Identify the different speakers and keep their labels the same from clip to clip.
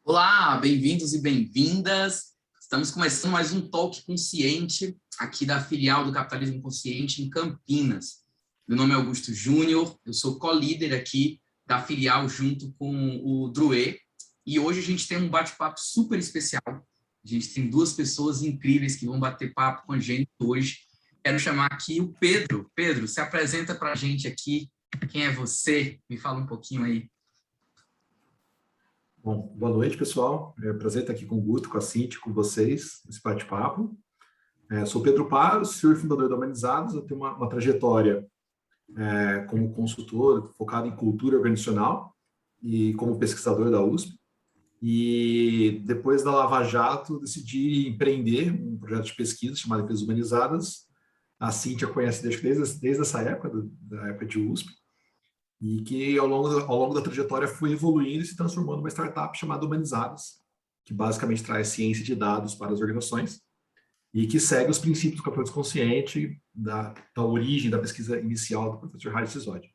Speaker 1: Olá, bem-vindos e bem-vindas. Estamos começando mais um Talk Consciente aqui da filial do Capitalismo Consciente em Campinas. Meu nome é Augusto Júnior, eu sou co-líder aqui da filial junto com o Druê e hoje a gente tem um bate-papo super especial. A gente tem duas pessoas incríveis que vão bater papo com a gente hoje. Quero chamar aqui o Pedro. Pedro, se apresenta para a gente aqui. Quem é você? Me fala um pouquinho aí.
Speaker 2: Bom, boa noite, pessoal. É um prazer estar aqui com o Guto, com a Cintia, com vocês, nesse bate-papo. Sou Pedro Paro, CEO e fundador da Humanizados. Eu tenho uma trajetória como consultor focado em cultura organizacional e como pesquisador da USP. E depois da Lava Jato, decidi empreender um projeto de pesquisa chamado Empresas Humanizadas. A Cintia conhece desde essa época, da época de USP. E que ao longo da trajetória foi evoluindo e se transformando numa startup chamada Humanizadas, que basicamente traz ciência de dados para as organizações e que segue os princípios do capitalismo consciente, da origem da pesquisa inicial do professor Hardy Sisodi.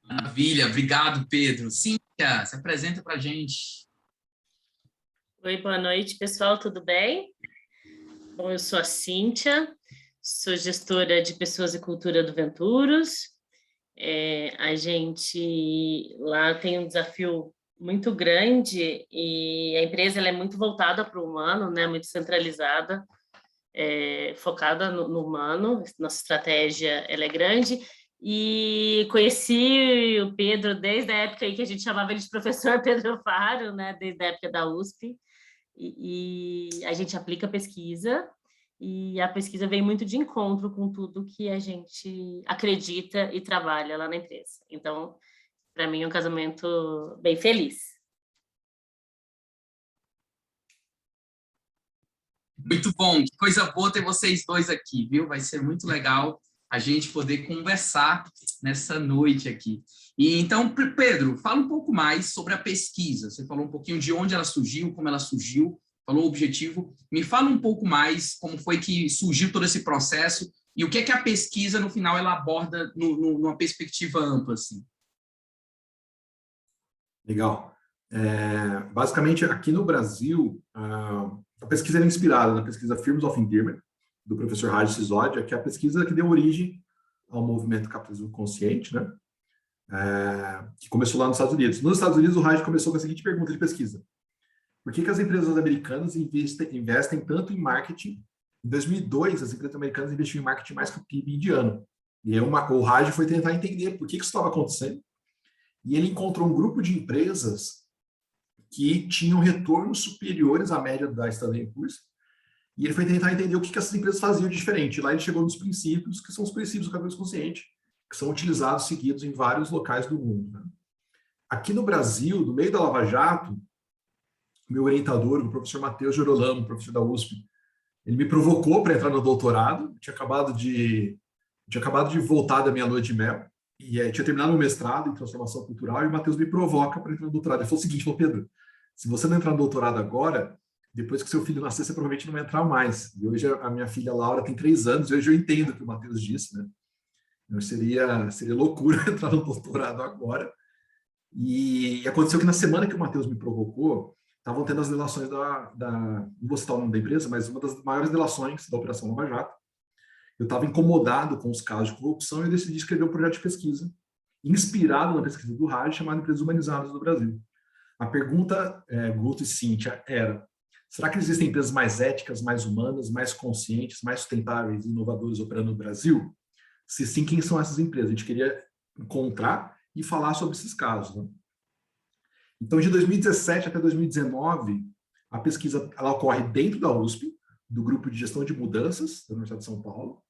Speaker 1: Maravilha, obrigado, Pedro. Cíntia, se apresenta para a gente.
Speaker 3: Oi, boa noite, pessoal, tudo bem? Bom, eu sou a Cíntia, sou gestora de Pessoas e Cultura do Venturos. A gente lá tem um desafio muito grande e a empresa ela é muito voltada para o humano, né? Muito centralizada, focada no humano. Nossa estratégia ela é grande. E conheci o Pedro desde a época em que a gente chamava ele de professor Pedro Faro, né? Desde a época da USP. E a gente aplica pesquisa, e a pesquisa vem muito de encontro com tudo que a gente acredita e trabalha lá na empresa. Então, para mim, é um casamento bem feliz.
Speaker 1: Muito bom, que coisa boa ter vocês dois aqui, viu? Vai ser muito legal a gente poder conversar nessa noite aqui. E então, Pedro, fala um pouco mais sobre a pesquisa. Você falou um pouquinho de onde ela surgiu, como ela surgiu, falou o objetivo. Me fala um pouco mais como foi que surgiu todo esse processo e o que é que a pesquisa, no final, ela aborda numa perspectiva ampla, assim.
Speaker 2: Legal. Basicamente, aqui no Brasil, a pesquisa é inspirada na pesquisa Firms of Endearment, do professor Hardy Sisodi, que é a pesquisa que deu origem ao movimento capitalismo consciente, né? Que começou lá nos Estados Unidos. Nos Estados Unidos, o Hardy começou com a seguinte pergunta de pesquisa: por que as empresas americanas investem tanto em marketing? Em 2002, as empresas americanas investiam em marketing mais que o PIB indiano. E aí o Hardy foi tentar entender por que isso estava acontecendo. E ele encontrou um grupo de empresas que tinham retornos superiores à média da Standard & Poor's. E ele foi tentar entender o que essas empresas faziam de diferente. Lá ele chegou nos princípios, que são os princípios do capitalismo consciente, que são utilizados, seguidos em vários locais do mundo, né? Aqui no Brasil, no meio da Lava Jato, meu orientador, o professor Matheus Gerolamo, professor da USP, ele me provocou para entrar no doutorado. Eu tinha acabado de voltar da minha lua de mel e tinha terminado meu mestrado em transformação cultural, e o Matheus me provoca para entrar no doutorado. Ele falou o seguinte: falou, Pedro, se você não entrar no doutorado agora, depois que seu filho nascer, você provavelmente não vai entrar mais. E hoje a minha filha Laura tem 3 anos, e hoje eu entendo o que o Matheus disse, né? Então, seria loucura entrar no doutorado agora. E aconteceu que na semana que o Matheus me provocou, estavam tendo as delações não vou citar o nome da empresa, mas uma das maiores delações da Operação Lava Jato. Eu estava incomodado com os casos de corrupção e eu decidi escrever um projeto de pesquisa, inspirado na pesquisa do Hardy, chamado Empresas Humanizadas do Brasil. A pergunta, Guto e Cíntia, era: será que existem empresas mais éticas, mais humanas, mais conscientes, mais sustentáveis e inovadoras operando no Brasil? Se sim, quem são essas empresas? A gente queria encontrar e falar sobre esses casos, né? Então, de 2017 até 2019, a pesquisa ela ocorre dentro da USP, do Grupo de Gestão de Mudanças da Universidade de São Paulo.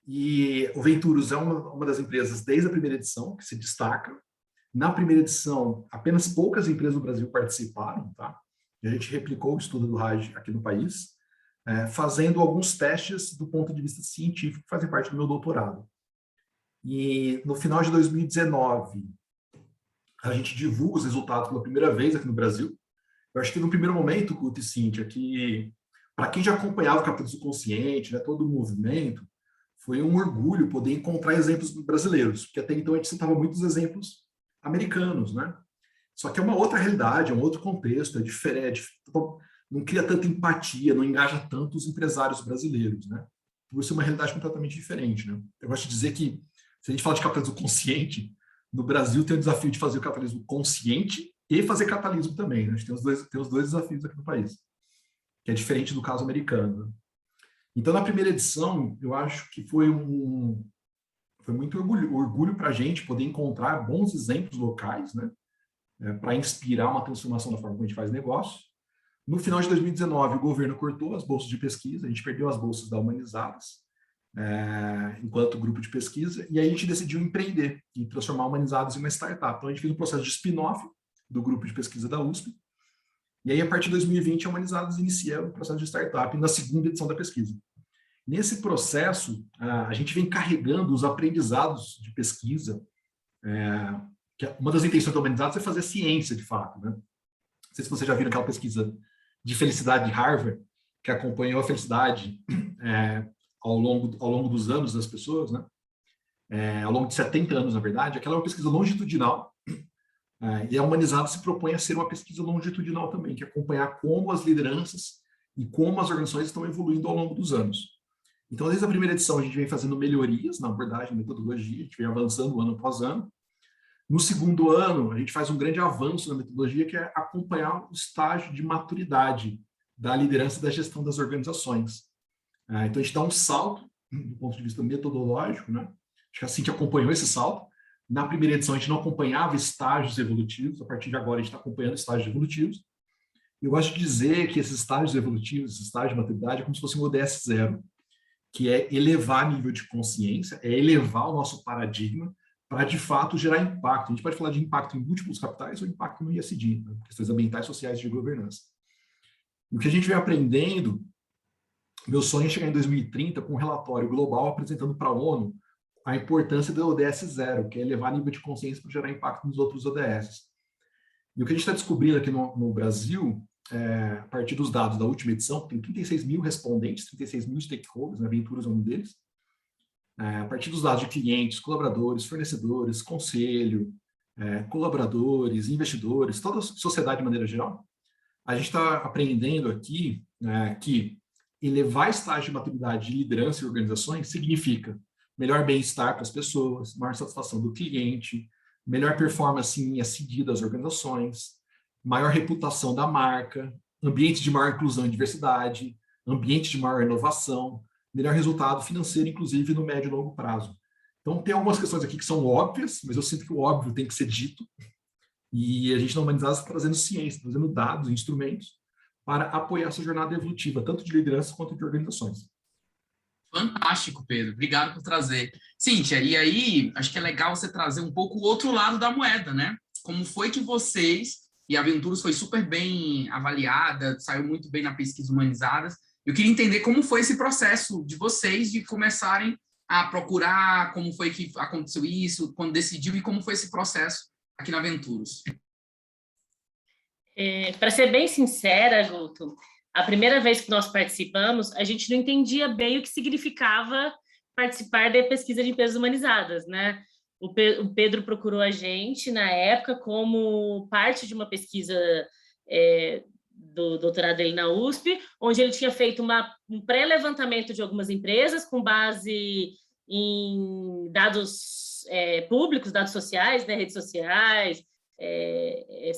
Speaker 2: E o Venturos é uma das empresas desde a primeira edição, que se destaca. Na primeira edição, apenas poucas empresas no Brasil participaram, tá? E a gente replicou o estudo do Hardy aqui no país, fazendo alguns testes do ponto de vista científico, que fazem parte do meu doutorado. E no final de 2019, a gente divulga os resultados pela primeira vez aqui no Brasil. Eu acho que no primeiro momento, Guto e Cíntia, que para quem já acompanhava o capitalismo consciente, né, todo o movimento, foi um orgulho poder encontrar exemplos brasileiros, porque até então a gente citava muitos exemplos americanos, né? Só que é uma outra realidade, é um outro contexto, é diferente, não cria tanta empatia, não engaja tanto os empresários brasileiros, né? Por ser uma realidade completamente diferente, né? Eu gosto de dizer que, se a gente fala de capitalismo consciente, no Brasil tem o desafio de fazer o capitalismo consciente e fazer capitalismo também, né? A gente tem os dois desafios aqui no país, que é diferente do caso americano, né? Então, na primeira edição, eu acho que foi muito orgulho para a gente poder encontrar bons exemplos locais, né? Para inspirar uma transformação da forma como a gente faz negócio. No final de 2019, o governo cortou as bolsas de pesquisa, a gente perdeu as bolsas da Humanizadas, enquanto grupo de pesquisa, e aí a gente decidiu empreender e transformar a Humanizadas em uma startup. Então, a gente fez um processo de spin-off do grupo de pesquisa da USP, e aí, a partir de 2020, a Humanizadas inicia o processo de startup na segunda edição da pesquisa. Nesse processo, a gente vem carregando os aprendizados de pesquisa, que uma das intenções da Humanizadas é fazer ciência, de fato, né? Não sei se vocês já viram aquela pesquisa de felicidade de Harvard, que acompanhou a felicidade ao longo dos anos das pessoas, né? Ao longo de 70 anos, na verdade. Aquela é uma pesquisa longitudinal, e a Humanizadas se propõe a ser uma pesquisa longitudinal também, que é acompanhar como as lideranças e como as organizações estão evoluindo ao longo dos anos. Então, desde a primeira edição, a gente vem fazendo melhorias na abordagem, na metodologia, a gente vem avançando ano após ano. No segundo ano, a gente faz um grande avanço na metodologia, que é acompanhar o estágio de maturidade da liderança e da gestão das organizações. Então, a gente dá um salto do ponto de vista metodológico, né? Acho que a Cintia acompanhou esse salto. Na primeira edição, a gente não acompanhava estágios evolutivos, a partir de agora a gente está acompanhando estágios evolutivos. Eu gosto de dizer que esses estágios evolutivos, esse estágio de maturidade, é como se fosse um ODS 0, que é elevar nível de consciência, é elevar o nosso paradigma para, de fato, gerar impacto. A gente pode falar de impacto em múltiplos capitais ou impacto no ISD, né? Questões ambientais, sociais e de governança. E o que a gente vem aprendendo, meu sonho é chegar em 2030 com um relatório global apresentando para a ONU a importância do ODS 0, que é elevar nível de consciência para gerar impacto nos outros ODS. E o que a gente está descobrindo aqui no Brasil, a partir dos dados da última edição, tem 36 mil respondentes, 36 mil stakeholders, né, Venturas é um deles. A partir dos dados de clientes, colaboradores, fornecedores, conselho, colaboradores, investidores, toda a sociedade de maneira geral, a gente está aprendendo aqui que elevar estágio de maturidade de liderança e organizações significa melhor bem-estar para as pessoas, maior satisfação do cliente, melhor performance em ESG das organizações, maior reputação da marca, ambiente de maior inclusão e diversidade, ambiente de maior inovação, melhor resultado financeiro, inclusive no médio e longo prazo. Então, tem algumas questões aqui que são óbvias, mas eu sinto que o óbvio tem que ser dito, e a gente na Humanizadas está trazendo ciência, trazendo dados, instrumentos, para apoiar essa jornada evolutiva, tanto de liderança quanto de organizações.
Speaker 1: Fantástico, Pedro. Obrigado por trazer. Cíntia, e aí, acho que é legal você trazer um pouco o outro lado da moeda, né? Como foi que vocês, e a Venturas foi super bem avaliada, saiu muito bem na pesquisa Humanizadas, eu queria entender como foi esse processo de vocês de começarem a procurar, como foi que aconteceu isso, quando decidiu, e como foi esse processo aqui na Venturas.
Speaker 3: Para ser bem sincera, Guto, a primeira vez que nós participamos, a gente não entendia bem o que significava participar da pesquisa de empresas humanizadas, né? O Pedro procurou a gente, na época, como parte de uma pesquisa do doutorado dele na USP, onde ele tinha feito um pré-levantamento de algumas empresas com base em dados públicos, dados sociais, né, redes sociais,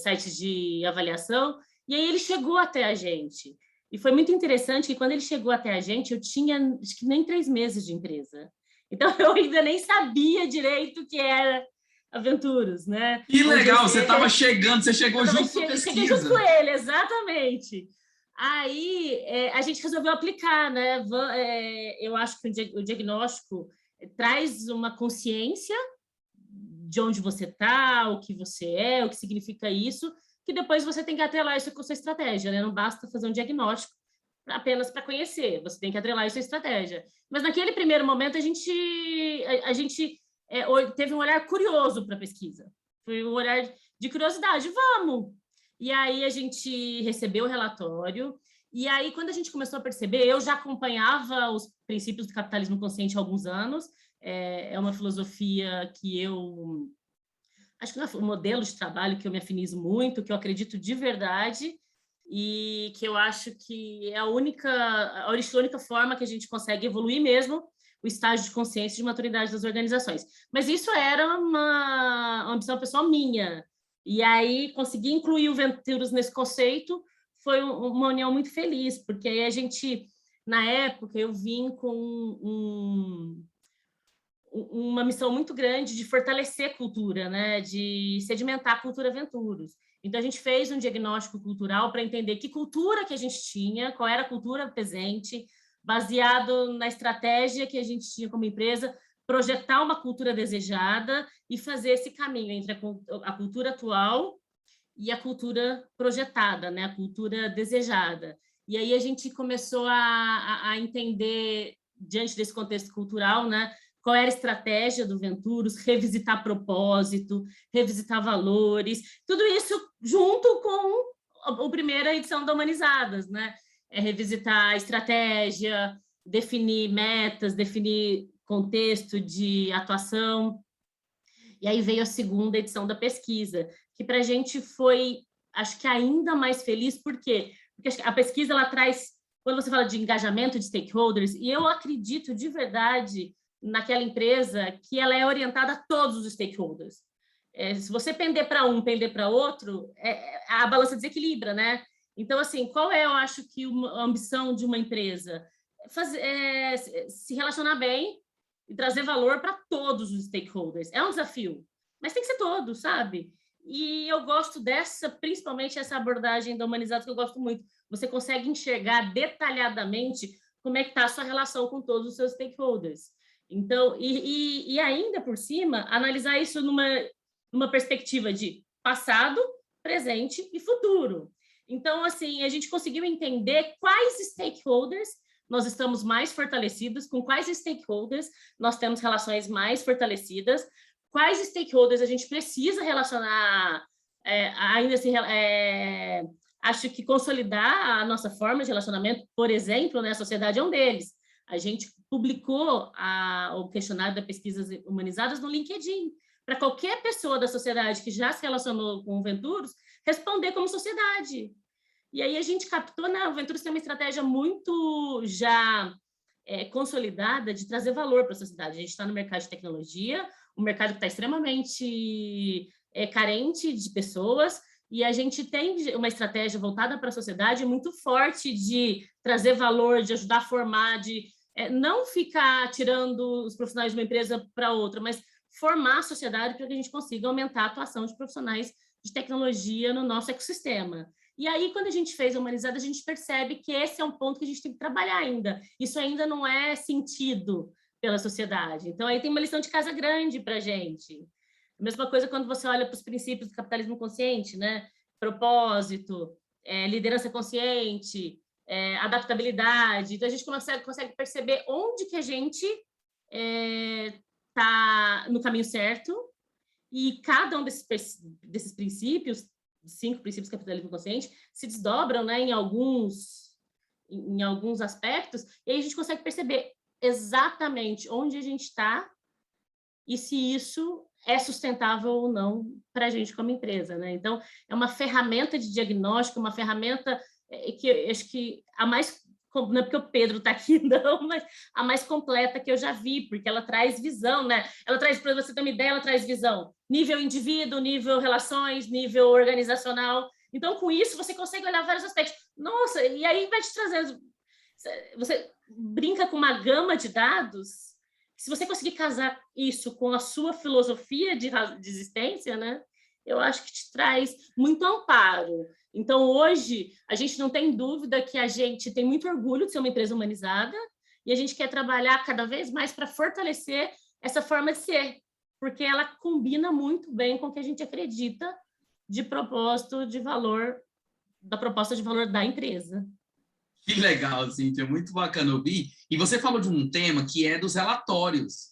Speaker 3: sites de avaliação, e aí ele chegou até a gente. E foi muito interessante que quando ele chegou até a gente, eu tinha acho que nem 3 meses de empresa. Então, eu ainda nem sabia direito o que era Aventuras, né?
Speaker 1: Que legal, você estava chegando, você chegou junto com a pesquisa.
Speaker 3: Cheguei junto com ele, exatamente. Aí, a gente resolveu aplicar, né? Eu acho que o diagnóstico traz uma consciência de onde você está, o que você é, o que significa isso, que depois você tem que atrelar isso com a sua estratégia, né? Não basta fazer um diagnóstico apenas para conhecer, você tem que atrelar isso à estratégia. Mas naquele primeiro momento a gente teve um olhar curioso para a pesquisa, foi um olhar de curiosidade, vamos! E aí a gente recebeu o relatório, e aí quando a gente começou a perceber, eu já acompanhava os princípios do capitalismo consciente há alguns anos, é uma filosofia que eu acho que o modelo de trabalho que eu me afinizo muito, que eu acredito de verdade, e que eu acho que é a única forma que a gente consegue evoluir mesmo o estágio de consciência e de maturidade das organizações. Mas isso era uma ambição pessoal minha. E aí, conseguir incluir o Venturos nesse conceito foi uma união muito feliz, porque aí a gente, na época, eu vim com uma missão muito grande de fortalecer a cultura, né? De sedimentar a cultura Venturos. Então, a gente fez um diagnóstico cultural para entender que cultura que a gente tinha, qual era a cultura presente, baseado na estratégia que a gente tinha como empresa, projetar uma cultura desejada e fazer esse caminho entre a cultura atual e a cultura projetada, né? A cultura desejada. E aí a gente começou a entender, diante desse contexto cultural, né? Qual era a estratégia do Venturos, revisitar propósito, revisitar valores, tudo isso junto com a primeira edição da Humanizadas, né? Revisitar a estratégia, definir metas, definir contexto de atuação. E aí veio a segunda edição da pesquisa, que para a gente foi, acho que ainda mais feliz, por quê? Porque a pesquisa, ela traz, quando você fala de engajamento de stakeholders, e eu acredito de verdade naquela empresa que ela é orientada a todos os stakeholders. Se você pender para um, pender para outro, a balança desequilibra, né? Então, assim, qual é, eu acho que a ambição de uma empresa? Se relacionar bem e trazer valor para todos os stakeholders. É um desafio, mas tem que ser todos, sabe? E eu gosto principalmente essa abordagem da Humanizados, que eu gosto muito. Você consegue enxergar detalhadamente como é que está a sua relação com todos os seus stakeholders. Então, e ainda por cima, analisar isso numa perspectiva de passado, presente e futuro. Então, assim, a gente conseguiu entender quais stakeholders nós estamos mais fortalecidos, com quais stakeholders nós temos relações mais fortalecidas, quais stakeholders a gente precisa relacionar, ainda assim, acho que consolidar a nossa forma de relacionamento, por exemplo, né, a sociedade é um deles. A gente publicou o questionário da Pesquisas Humanizadas no LinkedIn, para qualquer pessoa da sociedade que já se relacionou com o Venturos responder como sociedade. E aí a gente captou, né, o Venturos tem uma estratégia muito já consolidada de trazer valor para a sociedade. A gente está no mercado de tecnologia, um mercado que está extremamente carente de pessoas, e a gente tem uma estratégia voltada para a sociedade muito forte de trazer valor, de ajudar a formar, de não ficar tirando os profissionais de uma empresa para outra, mas formar a sociedade para que a gente consiga aumentar a atuação de profissionais de tecnologia no nosso ecossistema. E aí, quando a gente fez a Humanizada, a gente percebe que esse é um ponto que a gente tem que trabalhar ainda. Isso ainda não é sentido pela sociedade. Então, aí tem uma lição de casa grande para a gente. A mesma coisa quando você olha para os princípios do capitalismo consciente, né? Propósito, liderança consciente, adaptabilidade. Então, a gente consegue perceber onde que a gente está no caminho certo, e cada um desses princípios, 5 princípios do capitalismo consciente, se desdobram, né, em alguns aspectos, e aí a gente consegue perceber exatamente onde a gente está e se isso é sustentável ou não para a gente como empresa, né? Então, é uma ferramenta de diagnóstico, uma ferramenta que eu acho que a mais, não é porque o Pedro está aqui, não, mas a mais completa que eu já vi, porque ela traz visão, né? Ela traz, para você ter uma ideia, ela traz visão. Nível indivíduo, nível relações, nível organizacional. Então, com isso, você consegue olhar vários aspectos. Nossa, e aí vai te trazer... Você brinca com uma gama de dados. Se você conseguir casar isso com a sua filosofia de existência, né? Eu acho que te traz muito amparo. Então, hoje, a gente não tem dúvida que a gente tem muito orgulho de ser uma empresa humanizada e a gente quer trabalhar cada vez mais para fortalecer essa forma de ser, porque ela combina muito bem com o que a gente acredita de propósito de valor, da proposta de valor da empresa.
Speaker 1: Que legal, Cíntia, muito bacana ouvir. E você falou de um tema que é dos relatórios.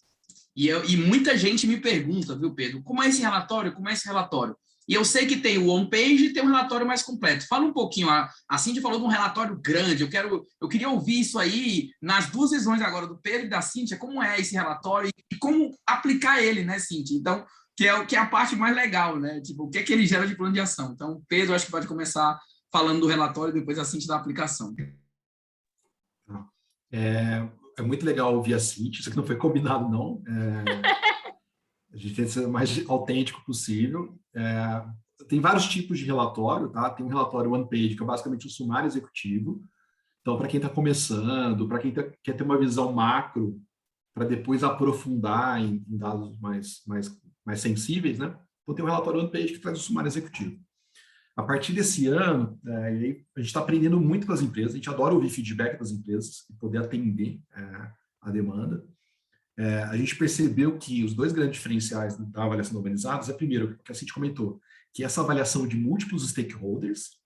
Speaker 1: E muita gente me pergunta, viu, Pedro, como é esse relatório? Como é esse relatório? E eu sei que tem o on-page e tem um relatório mais completo. Fala um pouquinho, a Cíntia falou de um relatório grande, eu queria ouvir isso aí, nas 2 visões agora, do Pedro e da Cíntia, como é esse relatório e como aplicar ele, né, Cíntia? Então, que é a parte mais legal, né? Tipo, o que é que ele gera de plano de ação. Então, Pedro, acho que pode começar falando do relatório e depois a Cintia da aplicação.
Speaker 2: É muito legal ouvir a Cintia, isso aqui não foi combinado, não. A gente tem que ser o mais autêntico possível. Tem vários tipos de relatório, tá? Tem um relatório one page, que é basicamente um sumário executivo. Então, para quem está começando, para quem quer ter uma visão macro, para depois aprofundar em dados mais sensíveis, né? Então, tem um relatório one page que traz o sumário executivo. A partir desse ano, a gente está aprendendo muito com as empresas, a gente adora ouvir feedback das empresas e poder atender a demanda. A gente percebeu que os dois grandes diferenciais da avaliação de organizados é, primeiro, o que a Cintia comentou, que é essa avaliação de múltiplos stakeholders,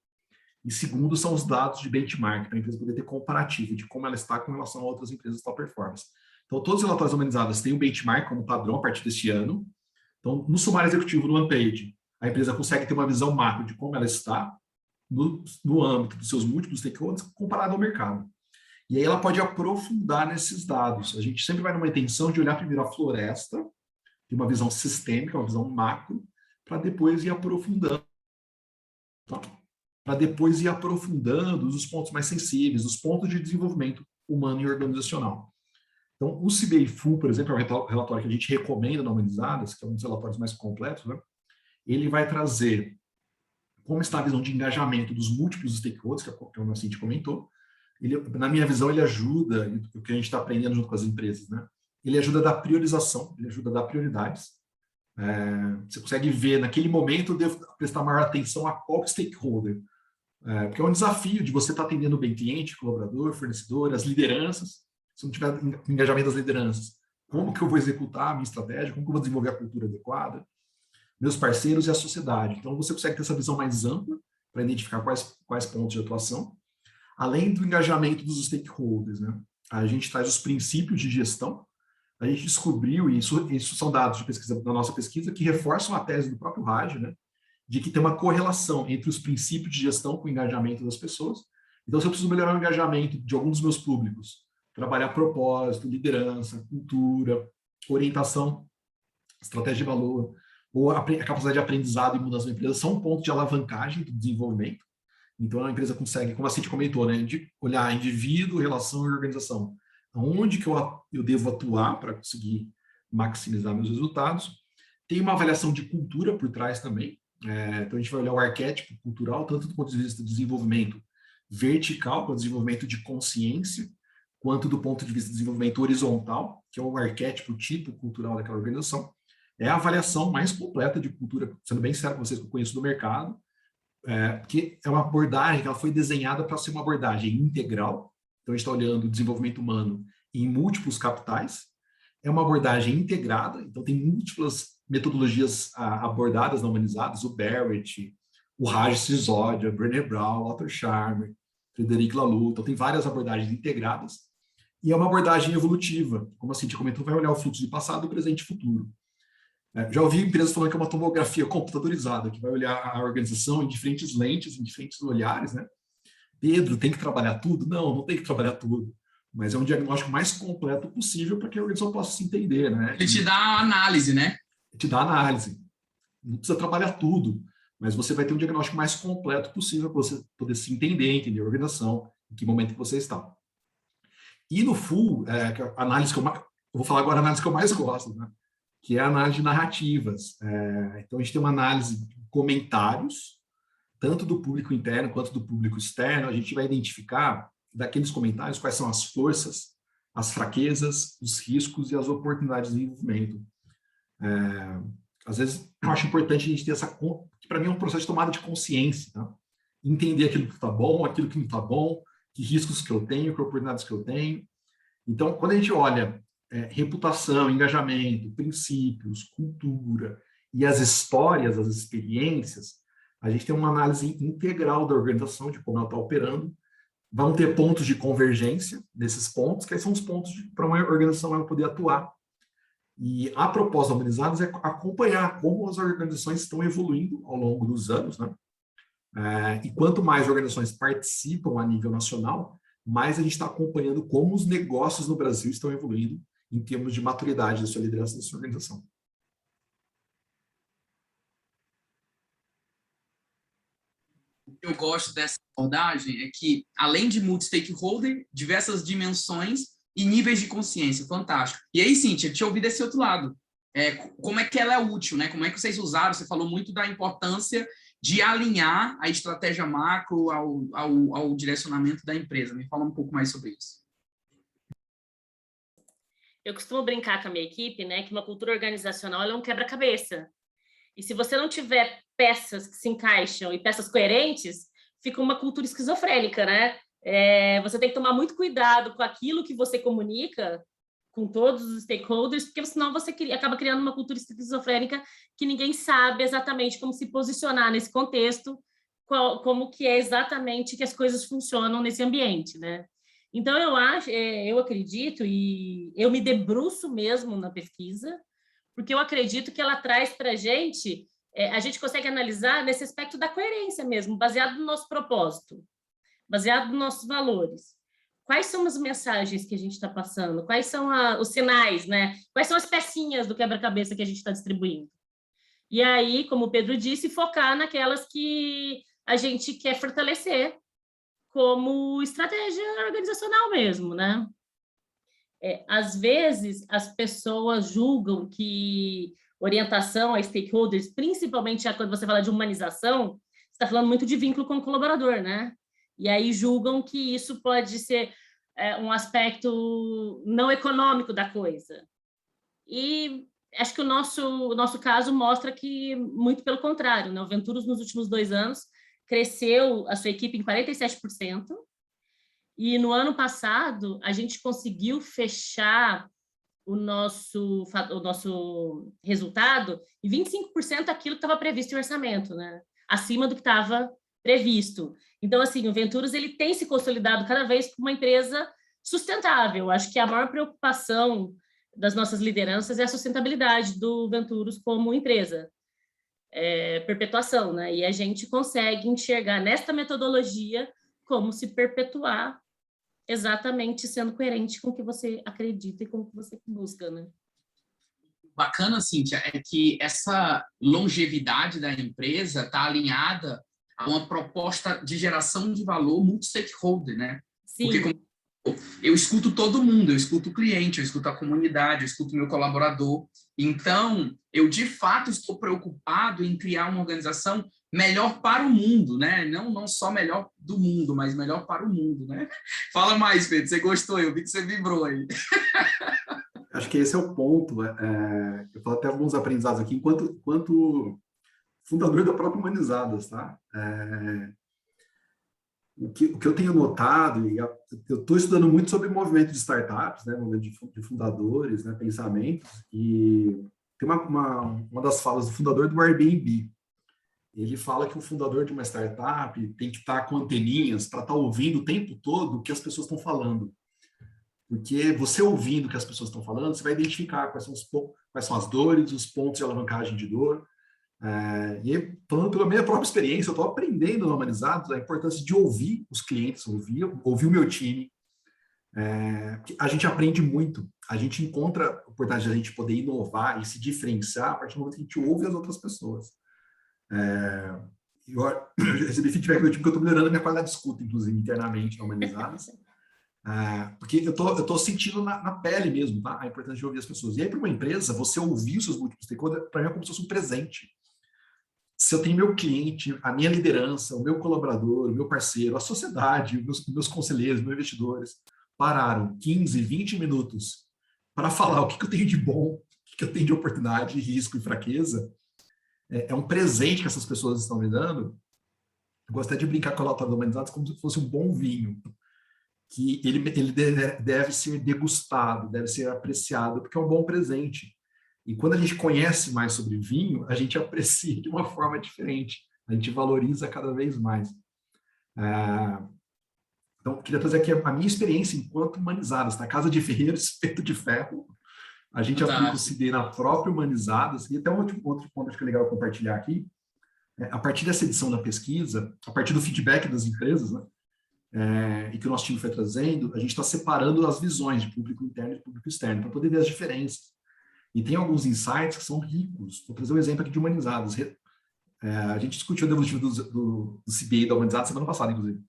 Speaker 2: e segundo, são os dados de benchmark, para a empresa poder ter comparativo de como ela está com relação a outras empresas de top performance. Então, todos os relatórios organizados têm o benchmark como padrão a partir deste ano. Então, no sumário executivo, no one page, a empresa consegue ter uma visão macro de como ela está no âmbito dos seus múltiplos stakeholders comparado ao mercado. E aí ela pode aprofundar nesses dados. A gente sempre vai numa intenção de olhar primeiro a floresta, de uma visão sistêmica, uma visão macro, para depois ir aprofundando. Para depois ir aprofundando os pontos mais sensíveis, os pontos de desenvolvimento humano e organizacional. Então, o CBA Full, por exemplo, é um relatório que a gente recomenda na Humanizadas, que é um dos relatórios mais completos, né? Ele vai trazer como está a visão de engajamento dos múltiplos stakeholders, que a Cintia comentou. Na minha visão, ele ajuda, o que a gente está aprendendo junto com as empresas, né? Ele ajuda a dar priorização, ele ajuda a dar prioridades. Você consegue ver, naquele momento, eu devo prestar maior atenção a qual stakeholder. Porque é um desafio de você estar atendendo bem cliente, colaborador, fornecedor, as lideranças. Se não tiver engajamento das lideranças, como que eu vou executar a minha estratégia, como que eu vou desenvolver a cultura adequada, meus parceiros e a sociedade. Então, você consegue ter essa visão mais ampla para identificar quais pontos de atuação, além do engajamento dos stakeholders, né? A gente traz os princípios de gestão. A gente descobriu, e isso são dados de pesquisa da nossa pesquisa, que reforçam a tese do próprio Raj, né? De que tem uma correlação entre os princípios de gestão com o engajamento das pessoas. Então, se eu preciso melhorar o engajamento de algum dos meus públicos, trabalhar propósito, liderança, cultura, orientação, estratégia de valor, ou a capacidade de aprendizado e mudança da empresa, são um ponto de alavancagem do desenvolvimento. Então, a empresa consegue, como a Cintia comentou, né, de olhar indivíduo, relação e organização. Onde que eu devo atuar para conseguir maximizar meus resultados. Tem uma avaliação de cultura por trás também. Então, a gente vai olhar o arquétipo cultural, tanto do ponto de vista de desenvolvimento vertical, para o desenvolvimento de consciência, quanto do ponto de vista de desenvolvimento horizontal, que é o arquétipo, o tipo cultural daquela organização. É a avaliação mais completa de cultura, sendo bem sincero com vocês, que eu conheço do mercado, porque é uma abordagem que ela foi desenhada para ser uma abordagem integral. Então, a gente está olhando o desenvolvimento humano em múltiplos capitais. É uma abordagem integrada, então tem múltiplas metodologias abordadas na Humanizadas, o Barrett, o Raj Sisodia, Brené Brown, Otto Scharmer, Frederic Laloux. Então, tem várias abordagens integradas. E é uma abordagem evolutiva. Como a Cintia comentou, vai olhar o fluxo de passado, presente e futuro. Já ouvi empresas falando que é uma tomografia computadorizada, que vai olhar a organização em diferentes lentes, em diferentes olhares, né? Pedro, tem que trabalhar tudo? Não, não tem que trabalhar tudo. Mas é um diagnóstico mais completo possível para que a organização possa se entender, né?
Speaker 1: Ele te dá a análise, né?
Speaker 2: Te dá análise. Não precisa trabalhar tudo, mas você vai ter um diagnóstico mais completo possível para você poder se entender a organização, em que momento que você está. E no full, a análise que eu vou falar agora a análise que eu mais gosto, né? Que é a análise de narrativas. Então, a gente tem uma análise de comentários, tanto do público interno quanto do público externo. A gente vai identificar, daqueles comentários, quais são as forças, as fraquezas, os riscos e as oportunidades de desenvolvimento. Às vezes, eu acho importante a gente ter que para mim é um processo de tomada de consciência, tá? Entender aquilo que está bom, aquilo que não está bom, que riscos que eu tenho, que oportunidades que eu tenho. Então, quando a gente olha reputação, engajamento, princípios, cultura e as histórias, as experiências, a gente tem uma análise integral da organização, de como ela está operando. Vão ter pontos de convergência nesses pontos, que aí são os pontos para uma organização ela poder atuar. E a proposta da Humanizadas é acompanhar como as organizações estão evoluindo ao longo dos anos, né? E quanto mais organizações participam a nível nacional, mais a gente está acompanhando como os negócios no Brasil estão evoluindo em termos de maturidade da sua liderança da sua organização.
Speaker 1: eu gosto dessa abordagem é que, além de multi-stakeholder, diversas dimensões e níveis de consciência, fantástico. E aí, Cíntia, te ouvir desse outro lado. Como é que ela é útil, né? Como é que vocês usaram? Você falou muito da importância de alinhar a estratégia macro ao direcionamento da empresa. Me fala um pouco mais sobre isso.
Speaker 3: Eu costumo brincar com a minha equipe, né, que uma cultura organizacional é um quebra-cabeça. E se você não tiver peças que se encaixam e peças coerentes, fica uma cultura esquizofrênica, né? Você tem que tomar muito cuidado com aquilo que você comunica com todos os stakeholders, porque senão você acaba criando uma cultura esquizofrênica que ninguém sabe exatamente como se posicionar nesse contexto, como que é exatamente que as coisas funcionam nesse ambiente, né? Então, eu acredito, e eu me debruço mesmo na pesquisa, porque eu acredito que ela traz para a gente consegue analisar nesse aspecto da coerência mesmo, baseado no nosso propósito, baseado nos nossos valores. Quais são as mensagens que a gente está passando? Quais são os sinais, né? Quais são as pecinhas do quebra-cabeça que a gente está distribuindo? E aí, como o Pedro disse, focar naquelas que a gente quer fortalecer como estratégia organizacional mesmo, né? Às vezes, as pessoas julgam que orientação a stakeholders, principalmente quando você fala de humanização, você está falando muito de vínculo com o colaborador, né? E aí julgam que isso pode ser um aspecto não econômico da coisa. E acho que o nosso caso mostra que, muito pelo contrário, né? O Venturos, nos últimos 2 anos, cresceu a sua equipe em 47%, e no ano passado a gente conseguiu fechar o nosso resultado em 25% daquilo que estava previsto em orçamento, né? Acima do que estava previsto. Então, assim, o Venturos ele tem se consolidado cada vez como uma empresa sustentável. Acho que a maior preocupação das nossas lideranças é a sustentabilidade do Venturos como empresa. Perpetuação, né? E a gente consegue enxergar nesta metodologia como se perpetuar exatamente sendo coerente com o que você acredita e com o que você busca, né?
Speaker 1: Bacana, Cíntia, é que essa longevidade da empresa está alinhada a uma proposta de geração de valor multi-stakeholder, né?
Speaker 3: Sim.
Speaker 1: Porque como eu escuto todo mundo, eu escuto o cliente, eu escuto a comunidade, eu escuto o meu colaborador. Então, eu de fato estou preocupado em criar uma organização melhor para o mundo, né? Não só melhor do mundo, mas melhor para o mundo, né? Fala mais, Pedro, você gostou? Eu vi que você vibrou aí.
Speaker 2: Acho que esse é o ponto. Eu falo até alguns aprendizados aqui, enquanto fundador da própria Humanizadas, tá? O que eu tenho notado, e eu estou estudando muito sobre o movimento de startups, né, movimento de fundadores, né, pensamentos, e tem uma das falas do fundador do Airbnb. Ele fala que o fundador de uma startup tem que estar com anteninhas para estar ouvindo o tempo todo o que as pessoas estão falando. Porque você ouvindo o que as pessoas estão falando, você vai identificar quais são as dores, os pontos de alavancagem de dor. E falando pela minha própria experiência, eu estou aprendendo no Humanizados a importância de ouvir os clientes, ouvir o meu time. A gente aprende muito, a gente encontra a oportunidade de a gente poder inovar e se diferenciar a partir do momento que a gente ouve as outras pessoas. Eu recebi feedback do meu time que eu estou melhorando a minha qualidade de escuta, inclusive, internamente na Humanizadas. Porque eu tô sentindo na pele mesmo, tá? A importância de ouvir as pessoas. E aí, para uma empresa, você ouvir os seus múltiplos stakeholders, para mim é como se fosse um presente. Se eu tenho meu cliente, a minha liderança, o meu colaborador, o meu parceiro, a sociedade, meus conselheiros, meus investidores, pararam 15, 20 minutos para falar o que eu tenho de bom, o que eu tenho de oportunidade, risco e fraqueza, é um presente que essas pessoas estão me dando. Eu gosto até de brincar com a Laura da Humanizadas como se fosse um bom vinho, que ele deve ser degustado, deve ser apreciado, porque é um bom presente. E quando a gente conhece mais sobre vinho, a gente aprecia de uma forma diferente, a gente valoriza cada vez mais. Então, eu queria trazer aqui a minha experiência enquanto Humanizadas, na Casa de Ferreiro, Espeto de Ferro. A gente aplica o CID na própria Humanizadas, e até um outro ponto que é legal compartilhar aqui, a partir dessa edição da pesquisa, a partir do feedback das empresas, né, e que o nosso time foi trazendo, a gente está separando as visões de público interno e de público externo, para poder ver as diferenças. E tem alguns insights que são ricos. Vou trazer um exemplo aqui de Humanizadas. A gente discutiu o devolutivo do CBA da Humanizado semana passada, inclusive.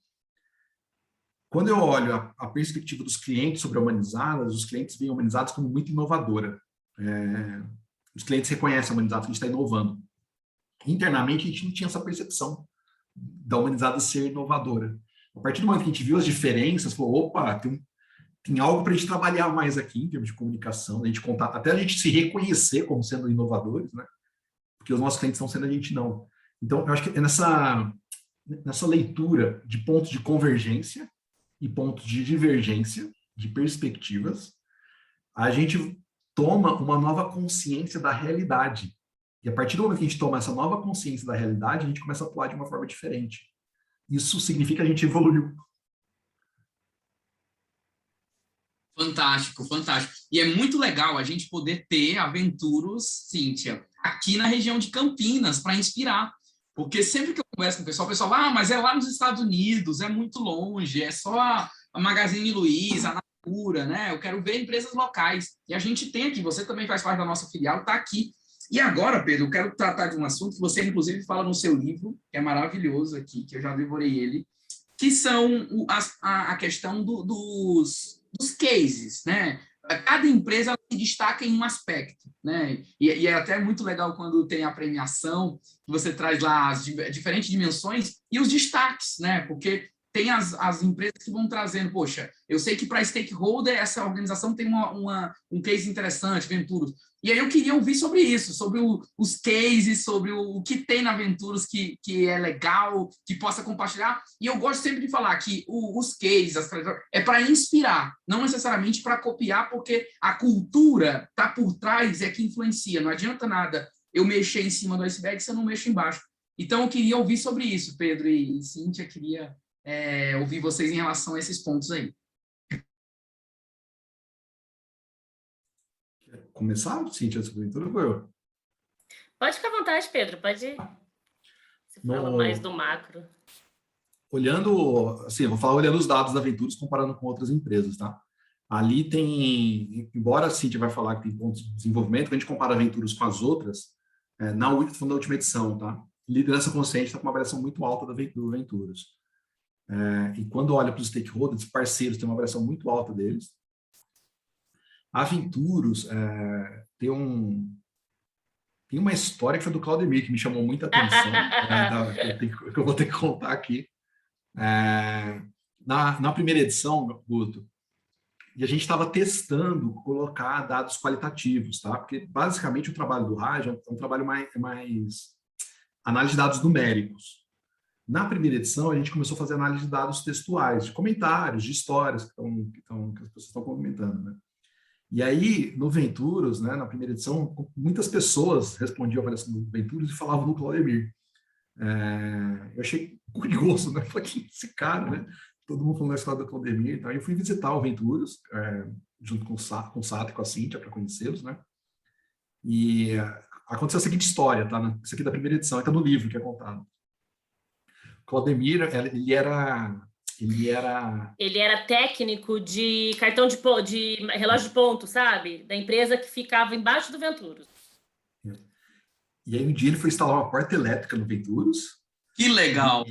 Speaker 2: Quando eu olho a perspectiva dos clientes sobre a Humanizadas, os clientes veem a Humanizadas como muito inovadora. Os clientes reconhecem a Humanizadas, que a gente está inovando. Internamente, a gente não tinha essa percepção da Humanizadas ser inovadora. A partir do momento que a gente viu as diferenças, falou, opa, tem algo para a gente trabalhar mais aqui em termos de comunicação, a gente contar, até a gente se reconhecer como sendo inovadores, né? Porque os nossos clientes estão sendo a gente não. Então, eu acho que é nessa leitura de pontos de convergência e pontos de divergência, de perspectivas, a gente toma uma nova consciência da realidade. E a partir do momento que a gente toma essa nova consciência da realidade, a gente começa a atuar de uma forma diferente. Isso significa que a gente evoluiu.
Speaker 1: Fantástico, fantástico. E é muito legal a gente poder ter aventuras, Cíntia, aqui na região de Campinas, para inspirar. Porque sempre que eu converso com o pessoal fala, mas é lá nos Estados Unidos, é muito longe, é só a Magazine Luiza, a Natura, né? Eu quero ver empresas locais. E a gente tem aqui, você também faz parte da nossa filial, está aqui. E agora, Pedro, eu quero tratar de um assunto que você, inclusive, fala no seu livro, que é maravilhoso aqui, que eu já devorei ele, que são a questão dos cases, né? Cada empresa se destaca em um aspecto, né? E é até muito legal quando tem a premiação, que você traz lá as diferentes dimensões e os destaques, né? Porque tem as empresas que vão trazendo, poxa, eu sei que para stakeholder essa organização tem um case interessante, Venturos. E aí eu queria ouvir sobre isso, sobre os cases, sobre o que tem na Venturos que é legal, que possa compartilhar. E eu gosto sempre de falar que os cases, é para inspirar, não necessariamente para copiar, porque a cultura está por trás, é que influencia. Não adianta nada eu mexer em cima do iceberg se eu não mexo embaixo. Então eu queria ouvir sobre isso, Pedro e Cíntia, queria ouvir vocês em relação a esses pontos aí.
Speaker 2: Começar, Cíntia, essa aventura ou eu?
Speaker 3: Pode ficar à vontade, Pedro, pode ir. Você fala mais do macro.
Speaker 2: Olhando, assim, eu vou falar olhando os dados da Venturos comparando com outras empresas, tá? Ali tem, embora a Cíntia vai falar que tem pontos de desenvolvimento, quando a gente compara a Venturos com as outras, na última edição, tá? Liderança consciente está com uma avaliação muito alta do Venturos. E quando olha para os stakeholders, parceiros, tem uma avaliação muito alta deles. A Venturos tem uma história que foi do Claudemir, que me chamou muita atenção, que eu vou ter que contar aqui. Na primeira edição, Guto, e a gente estava testando colocar dados qualitativos, tá? Porque, basicamente, o trabalho do Raj é um trabalho mais análise de dados numéricos. Na primeira edição, a gente começou a fazer análise de dados textuais, de comentários, de histórias que as pessoas estão comentando, né? E aí, no Venturos, né, na primeira edição, muitas pessoas respondiam a avaliação do Venturos e falavam do Claudemir. Eu achei curioso, né? Falei, quem é esse cara, né? Todo mundo falando da história do Claudemir. Então, eu fui visitar o Venturos, junto com o Sato e com a Cíntia, para conhecê-los, né? E aconteceu a seguinte história, tá? Isso aqui é da primeira edição, está no livro que é contado. O Claudemir, ele era
Speaker 3: técnico de cartão de relógio de ponto, sabe? Da empresa que ficava embaixo do Venturos.
Speaker 2: E aí um dia ele foi instalar uma porta elétrica no Venturos.
Speaker 1: Que legal!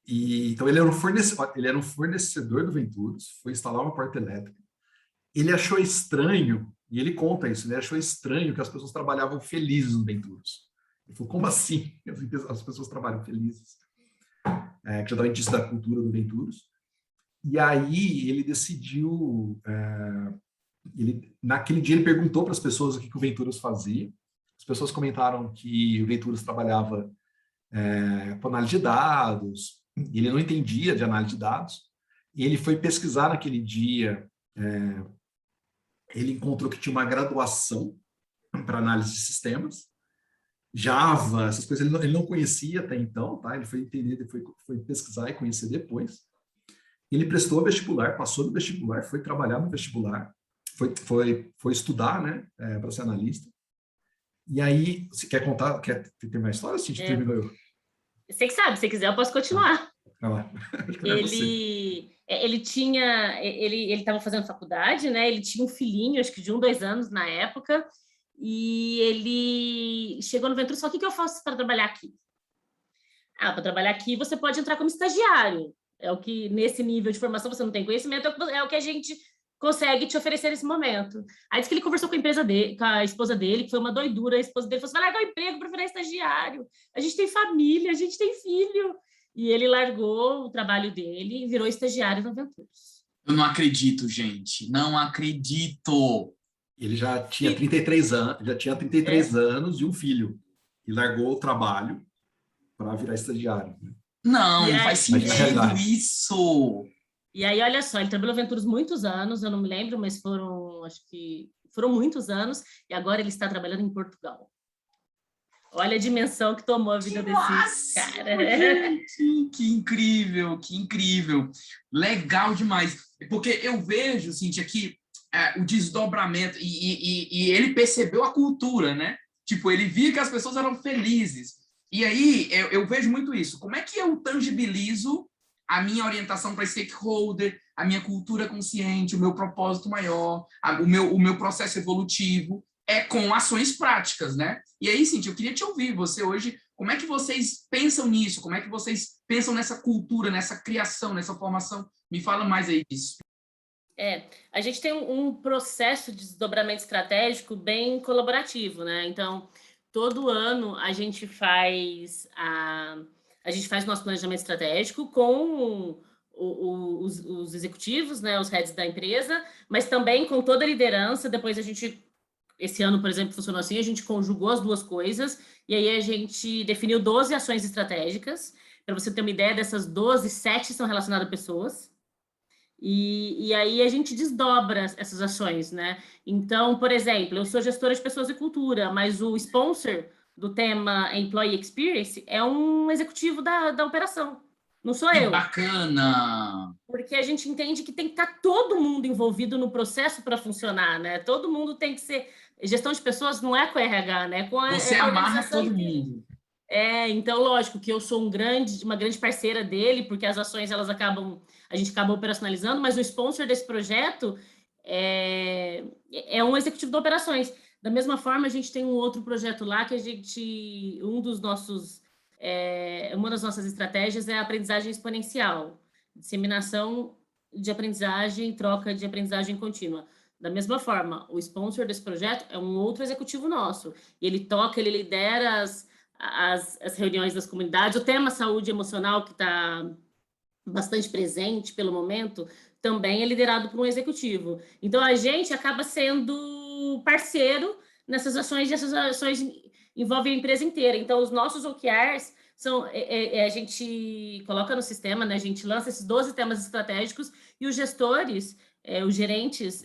Speaker 2: Então ele era um fornecedor do Venturos, foi instalar uma porta elétrica. Ele achou estranho, e ele conta isso, ele achou estranho que as pessoas trabalhavam felizes no Venturos. Ele falou, como assim? As pessoas trabalham felizes. Que já dá o indício da cultura do Venturos. E aí ele decidiu... naquele dia ele perguntou para as pessoas o que o Venturos fazia. As pessoas comentaram que o Venturos trabalhava com análise de dados, ele não entendia de análise de dados, e ele foi pesquisar naquele dia, ele encontrou que tinha uma graduação para análise de sistemas, Java, essas coisas ele não conhecia até então, tá? Ele foi entender, foi pesquisar e conhecer depois. Ele prestou vestibular, passou no vestibular, foi trabalhar no vestibular, foi estudar, né, para ser analista. E aí, você quer contar, quer ter mais história? Assim, terminou.
Speaker 3: Você que sabe, se quiser eu posso continuar.
Speaker 2: Ele
Speaker 3: estava fazendo faculdade, né? Ele tinha um filhinho, acho que de 1, 2 anos na época, e ele chegou no Venturos e falou, o que eu faço para trabalhar aqui? para trabalhar aqui você pode entrar como estagiário. É o que, nesse nível de formação, você não tem conhecimento, é o que a gente consegue te oferecer nesse momento. Aí disse que ele conversou com a empresa dele, com a esposa dele, que foi uma doidura. A esposa dele falou assim: vai largar o emprego para virar estagiário. A gente tem família, a gente tem filho. E ele largou o trabalho dele e virou estagiário na Venturos.
Speaker 1: Eu não acredito, gente. Não acredito.
Speaker 2: Ele já tinha 33 anos, anos e um filho. E largou o trabalho para virar estagiário.
Speaker 1: Não, não faz sentido isso.
Speaker 3: E aí, olha só, ele trabalhou Venturos muitos anos, eu não me lembro, mas acho que foram muitos anos, e agora ele está trabalhando em Portugal. Olha a dimensão que tomou a vida desse cara.
Speaker 1: Gente, que incrível, que incrível. Legal demais. Porque eu vejo, Cíntia, que o desdobramento, e ele percebeu a cultura, né? Tipo, ele via que as pessoas eram felizes. E aí, eu vejo muito isso. Como é que eu tangibilizo a minha orientação para stakeholder, a minha cultura consciente, o meu propósito maior, o meu processo evolutivo, com ações práticas, né? E aí, Cíntia, eu queria te ouvir, você hoje, como é que vocês pensam nisso? Como é que vocês pensam nessa cultura, nessa criação, nessa formação? Me fala mais aí disso.
Speaker 3: A gente tem um processo de desdobramento estratégico bem colaborativo, né? Então, todo ano a gente faz nosso planejamento estratégico com os executivos, né, os heads da empresa, mas também com toda a liderança. Depois esse ano, por exemplo, funcionou assim, a gente conjugou as duas coisas, e aí a gente definiu 12 ações estratégicas. Para você ter uma ideia, dessas 12, 7 são relacionadas a pessoas. E aí a gente desdobra essas ações, né? Então, por exemplo, eu sou gestora de pessoas e cultura, mas o sponsor do tema Employee Experience é um executivo da operação, não sou eu.
Speaker 1: Que bacana!
Speaker 3: Porque a gente entende que tem que estar todo mundo envolvido no processo para funcionar, né? Todo mundo tem que ser... Gestão de pessoas não é com RH, né?
Speaker 1: Você amarra todo mundo.
Speaker 3: Então, lógico que eu sou uma grande parceira dele, porque as ações a gente acaba operacionalizando, mas o sponsor desse projeto é um executivo de operações. Da mesma forma, a gente tem um outro projeto lá que uma das nossas estratégias é a aprendizagem exponencial, disseminação de aprendizagem, troca de aprendizagem contínua. Da mesma forma, o sponsor desse projeto é um outro executivo nosso, e ele lidera as reuniões das comunidades. O tema saúde emocional, que está bastante presente pelo momento, também é liderado por um executivo. Então, a gente acaba sendo parceiro nessas ações, e essas ações envolvem a empresa inteira. Então, os nossos OKRs a gente coloca no sistema, né? A gente lança esses 12 temas estratégicos, e os gestores, os gerentes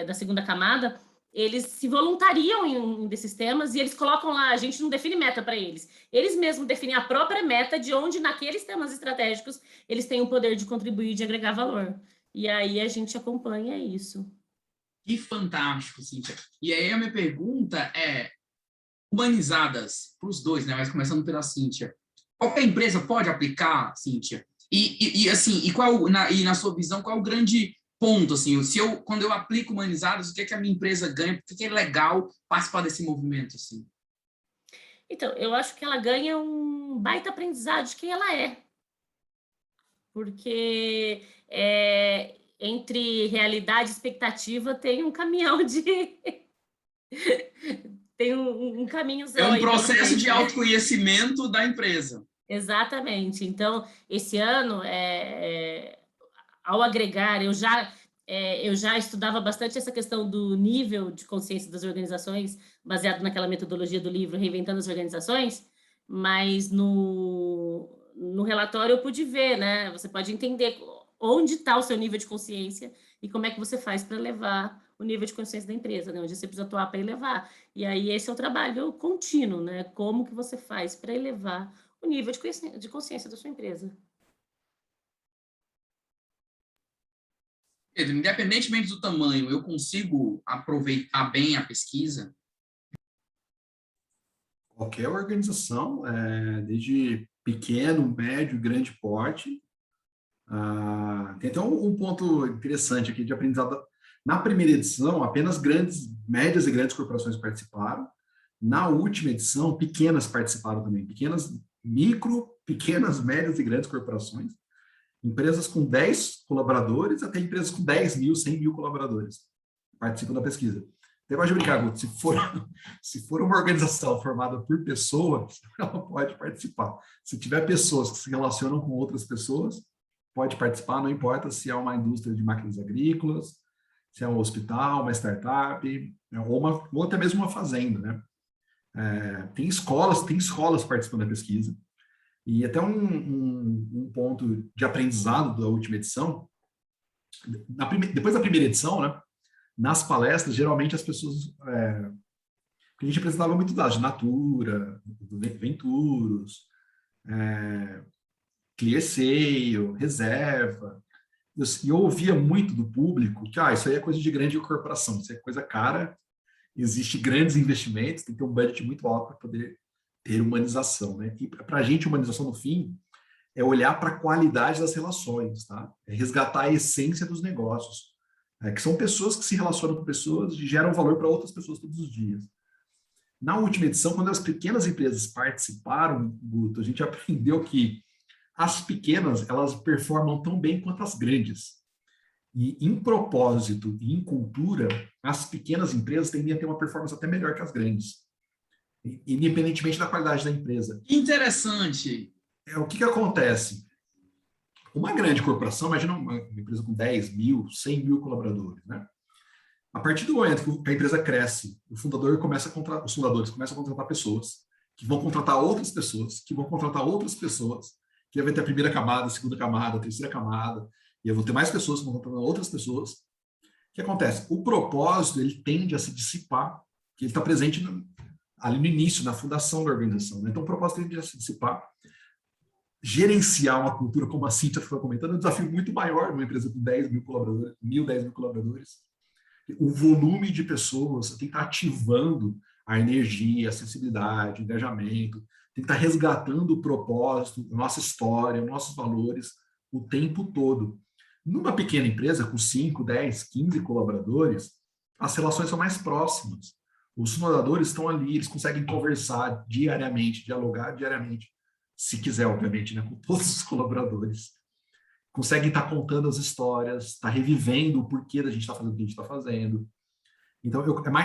Speaker 3: da segunda camada, eles se voluntariam em um desses temas, e eles colocam lá, a gente não define meta para eles. Eles mesmos definem a própria meta de onde, naqueles temas estratégicos, eles têm o poder de contribuir e de agregar valor. E aí a gente acompanha isso.
Speaker 1: Que fantástico, Cíntia. E aí a minha pergunta é, humanizadas para os dois, né? Mas começando pela Cíntia. Qualquer empresa pode aplicar, Cíntia? E assim, na sua visão, qual é o grande ponto, assim, quando eu aplico humanizados, o que é que a minha empresa ganha? Por que é legal participar desse movimento, assim?
Speaker 3: Então, eu acho que ela ganha um baita aprendizado de quem ela é. Porque entre realidade e expectativa tem um caminhão tem um caminhozão.
Speaker 1: É um processo de autoconhecimento da empresa.
Speaker 3: Exatamente. Então, esse ano, ao agregar, eu já estudava bastante essa questão do nível de consciência das organizações, baseado naquela metodologia do livro Reinventando as Organizações, mas no relatório eu pude ver, né? Você pode entender onde está o seu nível de consciência e como é que você faz para levar o nível de consciência da empresa, né? Onde você precisa atuar para elevar. E aí esse é o trabalho contínuo, né? Como que você faz para elevar o nível de consciência da sua empresa.
Speaker 1: Pedro, independentemente do tamanho, eu consigo aproveitar bem a pesquisa?
Speaker 2: Qualquer organização, desde pequeno, médio, grande porte. Tem até um ponto interessante aqui de aprendizado. Na primeira edição, apenas médias e grandes corporações participaram. Na última edição, pequenas participaram também. Pequenas, micro pequenas, médias e grandes corporações, empresas com 10 colaboradores até empresas com 10 mil, 100 mil colaboradores participam da pesquisa. Você pode brincar, Guto, se for uma organização formada por pessoas, ela pode participar. Se tiver pessoas que se relacionam com outras pessoas, pode participar, não importa se é uma indústria de máquinas agrícolas, se é um hospital, uma startup, ou até mesmo uma fazenda, né? Tem escolas participando da pesquisa. E até um ponto de aprendizado da última edição, depois da primeira edição, né? Nas palestras, geralmente as pessoas... a gente apresentava muito dados de Natura, do Venturos, ClearSale, Reserva. E eu ouvia muito do público que isso aí é coisa de grande corporação, isso é coisa cara, existe grandes investimentos, tem que ter um budget muito alto para poder ter humanização, né? E para a gente, humanização, no fim, é olhar para a qualidade das relações, tá? É resgatar a essência dos negócios. Que são pessoas que se relacionam com pessoas e geram valor para outras pessoas todos os dias. Na última edição, quando as pequenas empresas participaram, Guto, a gente aprendeu que as pequenas, elas performam tão bem quanto as grandes. E em propósito e em cultura, as pequenas empresas tendem a ter uma performance até melhor que as grandes, independentemente da qualidade da empresa.
Speaker 1: Interessante.
Speaker 2: O que acontece? Uma grande corporação, imagina uma empresa com 10 mil, 100 mil colaboradores, né? A partir do momento que a empresa cresce, os fundadores começam a contratar pessoas, que vão contratar outras pessoas, que vão contratar outras pessoas, que vai ter a primeira camada, a segunda camada, a terceira camada, e eu vou ter mais pessoas que vão contratar outras pessoas. O que acontece? O propósito, ele tende a se dissipar, que ele está presente ali no início, na fundação da organização, né? Então, o propósito tende a se dissipar. Gerenciar uma cultura, como a Cíntia foi comentando, é um desafio muito maior numa empresa com 10 mil colaboradores, 10 mil colaboradores. O volume de pessoas, você tem que estar ativando a energia, a sensibilidade, o engajamento, tem que estar resgatando o propósito, a nossa história, nossos valores, o tempo todo. Numa pequena empresa com 5, 10, 15 colaboradores, as relações são mais próximas. Os fundadores estão ali, eles conseguem conversar diariamente, dialogar diariamente, se quiser, obviamente, né, com todos os colaboradores. Conseguem estar contando as histórias, estar revivendo o porquê da gente estar fazendo o que a gente está fazendo. Então,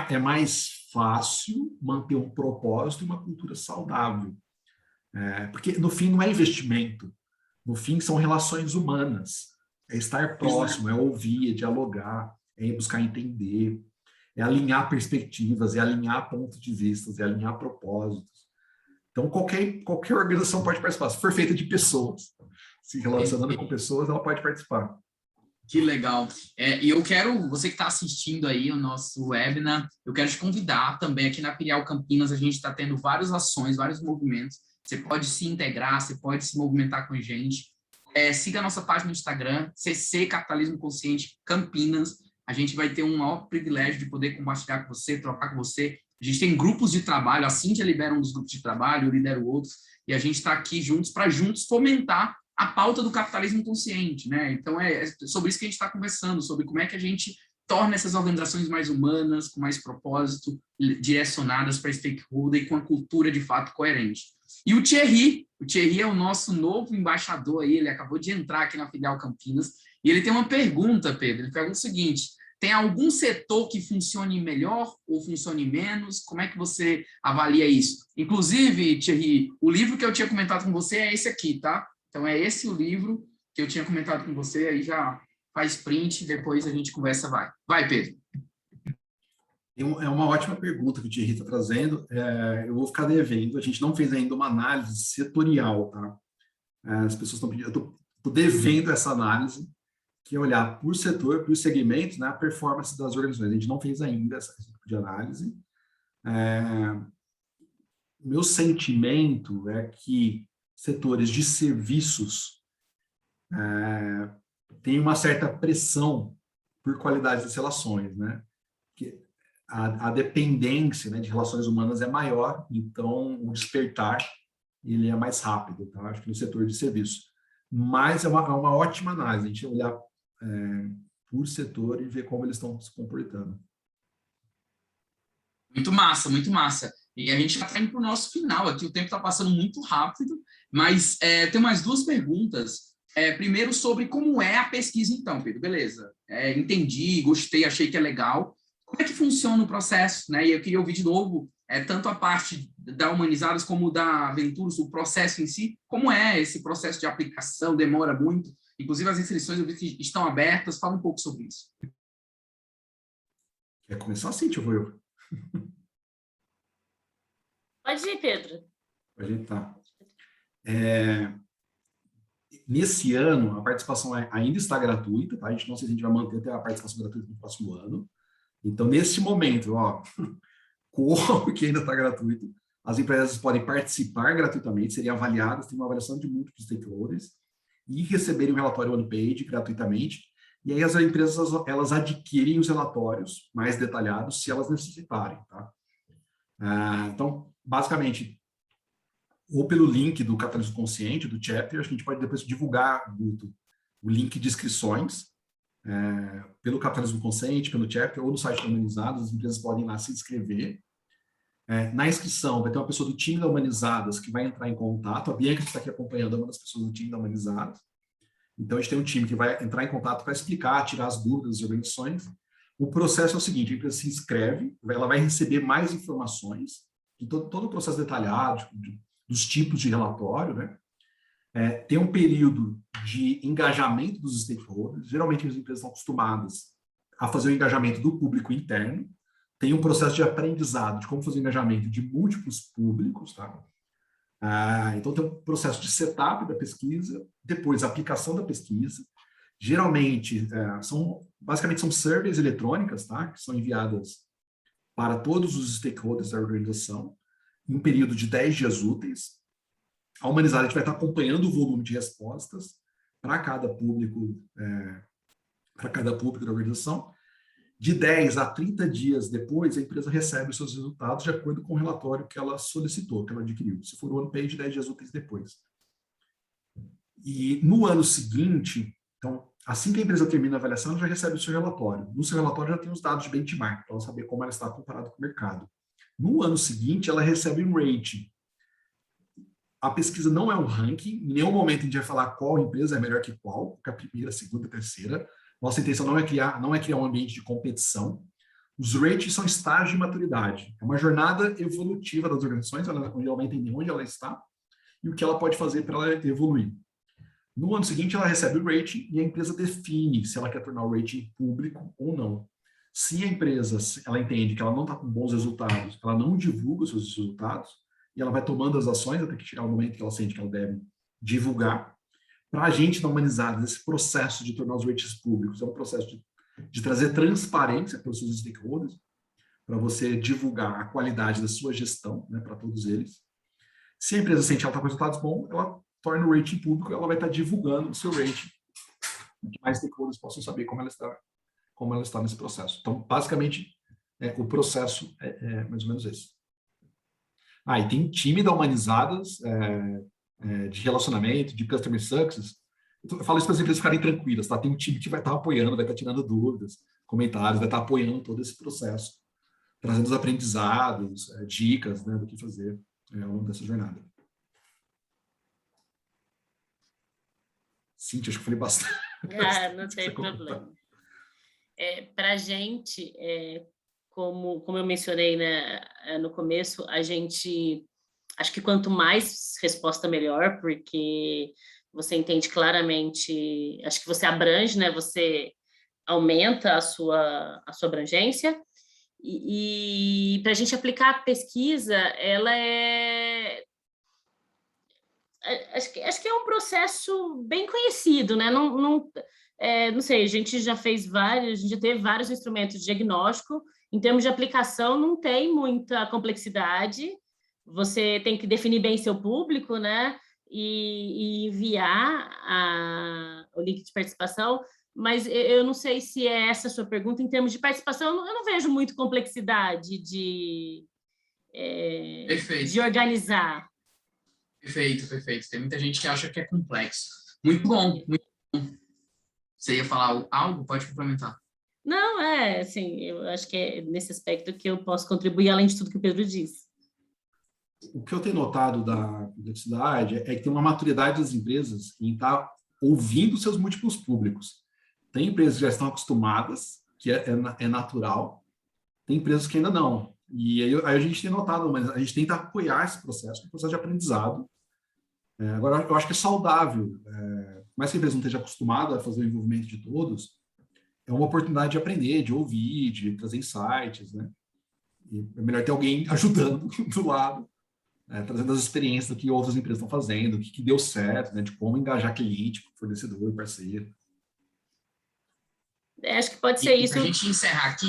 Speaker 2: é mais fácil manter um propósito e uma cultura saudável. Porque, no fim, não é investimento. No fim, são relações humanas. É estar próximo, é ouvir, é dialogar, é buscar entender, é alinhar perspectivas, é alinhar pontos de vista, é alinhar propósitos. Então, qualquer organização pode participar. Se for feita de pessoas, se relacionando com pessoas, ela pode participar.
Speaker 1: Que legal. E eu quero, você que está assistindo aí o nosso webinar, eu quero te convidar também aqui na Filial Campinas, a gente está tendo várias ações, vários movimentos. Você pode se integrar, você pode se movimentar com a gente. Siga a nossa página no Instagram, CC Capitalismo Consciente Campinas. A gente vai ter um maior privilégio de poder compartilhar com você, trocar com você. A gente tem grupos de trabalho, a Cíntia lidera um dos grupos de trabalho, eu lidero outros, e a gente está aqui juntos para juntos fomentar a pauta do capitalismo consciente, né? Então, é sobre isso que a gente está conversando, sobre como é que a gente torna essas organizações mais humanas, com mais propósito, direcionadas para stakeholder e com a cultura de fato coerente. E o Thierry é o nosso novo embaixador aí, ele acabou de entrar aqui na Filial Campinas, e ele tem uma pergunta, Pedro, ele pergunta o seguinte: tem algum setor que funcione melhor ou funcione menos? Como é que você avalia isso? Inclusive, Thierry, o livro que eu tinha comentado com você é esse aqui, tá? Então, é esse o livro que eu tinha comentado com você, aí já faz print, depois a gente conversa, vai. Vai, Pedro.
Speaker 2: É uma ótima pergunta que o Thierry está trazendo. Eu vou ficar devendo, a gente não fez ainda uma análise setorial, tá? As pessoas estão pedindo, eu estou devendo essa análise, que é olhar por setor, por segmentos, né, a performance das organizações. A gente não fez ainda esse tipo de análise. Meu sentimento é que setores de serviços têm uma certa pressão por qualidade das relações, né? Que a dependência, né, de relações humanas é maior, então o despertar ele é mais rápido, tá? Acho que no setor de serviços. Mas é uma ótima análise, a gente olhar por setor e ver como eles estão se comportando.
Speaker 1: Muito massa, muito massa. E a gente já está indo para o nosso final aqui, o tempo está passando muito rápido, mas tem mais duas perguntas. Primeiro, sobre como é a pesquisa, então, Pedro. Beleza, entendi, gostei, achei que é legal. Como é que funciona o processo, né? E eu queria ouvir de novo, tanto a parte da Humanizadas como da Venturos, o processo em si, como é esse processo de aplicação, demora muito, inclusive as inscrições eu vi que estão abertas, fala um pouco sobre isso.
Speaker 2: Quer começar assim, tio? Vou eu.
Speaker 3: Pode ir, Pedro.
Speaker 2: A gente tá. Nesse ano, a participação ainda está gratuita, tá? A gente não sei se a gente vai manter até a participação gratuita no próximo ano. Então, nesse momento, corram que ainda está gratuito. As empresas podem participar gratuitamente, serem avaliadas, tem uma avaliação de múltiplos stakeholders e receberem o relatório one-page gratuitamente. E aí as empresas, elas adquirem os relatórios mais detalhados se elas necessitarem, tá? Então, basicamente, ou pelo link do Capitalismo Consciente, do chapter, a gente pode depois divulgar o link de inscrições, pelo Capitalismo Consciente, pelo chapter, ou no site da Humanizadas, as empresas podem ir lá se inscrever. Na inscrição, vai ter uma pessoa do time da Humanizadas que vai entrar em contato. A Bianca, que está aqui acompanhando, é uma das pessoas do time da Humanizadas. Então, a gente tem um time que vai entrar em contato para explicar, tirar as dúvidas das organizações. O processo é o seguinte: a empresa se inscreve, ela vai receber mais informações, de todo o processo detalhado, dos tipos de relatório, né? Tem um período de engajamento dos stakeholders. Geralmente, as empresas estão acostumadas a fazer o engajamento do público interno. Tem um processo de aprendizado de como fazer o engajamento de múltiplos públicos, tá? Então, tem um processo de setup da pesquisa, depois a aplicação da pesquisa. Geralmente, basicamente são surveys eletrônicas, tá? Que são enviadas para todos os stakeholders da organização, em um período de 10 dias úteis. A Humanizada vai estar acompanhando o volume de respostas para cada público da organização. De 10 a 30 dias depois, a empresa recebe os seus resultados de acordo com o relatório que ela solicitou, que ela adquiriu. Se for o one-page, 10 dias úteis depois. E no ano seguinte, então, assim que a empresa termina a avaliação, ela já recebe o seu relatório. No seu relatório já tem os dados de benchmark, para ela saber como ela está comparada com o mercado. No ano seguinte, ela recebe um rating. A pesquisa não é um ranking, em nenhum momento a gente vai falar qual empresa é melhor que qual, porque a primeira, a segunda, a terceira. Nossa intenção não é criar um ambiente de competição. Os ratings são estágios de maturidade. É uma jornada evolutiva das organizações, onde ela vai entender onde ela está e o que ela pode fazer para ela evoluir. No ano seguinte, ela recebe o rating e a empresa define se ela quer tornar o rating público ou não. Se a empresa ela entende que ela não está com bons resultados, ela não divulga os seus resultados, e ela vai tomando as ações até que chegar o momento que ela sente que ela deve divulgar. Para a gente, na Humanizada, esse processo de tornar os ratings públicos é um processo de trazer transparência para os seus stakeholders, para você divulgar a qualidade da sua gestão, né, para todos eles. Se a empresa sente que ela está com resultados bons, ela torna o rating público, ela vai estar divulgando o seu rating, para que mais stakeholders possam saber como ela está nesse processo. Então, basicamente, o processo é mais ou menos esse. E tem um time da Humanizadas de relacionamento, de customer success. Eu falo isso para as empresas ficarem tranquilas, tá? Tem um time que vai estar apoiando, vai estar tirando dúvidas, comentários, vai estar apoiando todo esse processo, trazendo os aprendizados, dicas, né, do que fazer ao longo dessa jornada. Cíntia, acho que eu falei bastante.
Speaker 3: Não tem problema. Para a gente, como eu mencionei, né, no começo, a gente acho que quanto mais resposta, melhor, porque você entende claramente, acho que você abrange, né, você aumenta a sua abrangência, e para a gente aplicar a pesquisa, ela acho que é um processo bem conhecido, né? Não sei, a gente já teve vários instrumentos de diagnóstico. Em termos de aplicação, não tem muita complexidade. Você tem que definir bem seu público, né? E enviar o link de participação. Mas eu não sei se é essa a sua pergunta. Em termos de participação, eu não vejo muito complexidade de organizar.
Speaker 1: Perfeito. Tem muita gente que acha que é complexo. Muito bom, muito bom. Você ia falar algo? Pode complementar.
Speaker 3: Não, assim, eu acho que é nesse aspecto que eu posso contribuir, além de tudo que o Pedro disse.
Speaker 2: o que eu tenho notado da complexidade é que tem uma maturidade das empresas em estar ouvindo seus múltiplos públicos. Tem empresas que já estão acostumadas, que é natural, tem empresas que ainda não. E aí a gente tem notado, mas a gente tenta apoiar esse processo, um processo de aprendizado. Agora, eu acho que é saudável, mais que a empresa não esteja acostumada a fazer o envolvimento de todos, é uma oportunidade de aprender, de ouvir, de trazer insights, né? E é melhor ter alguém ajudando do lado, trazendo as experiências do que outras empresas estão fazendo, o que deu certo, né? De como engajar cliente, fornecedor, parceiro.
Speaker 3: Acho que pode ser isso.
Speaker 1: Para a gente encerrar aqui.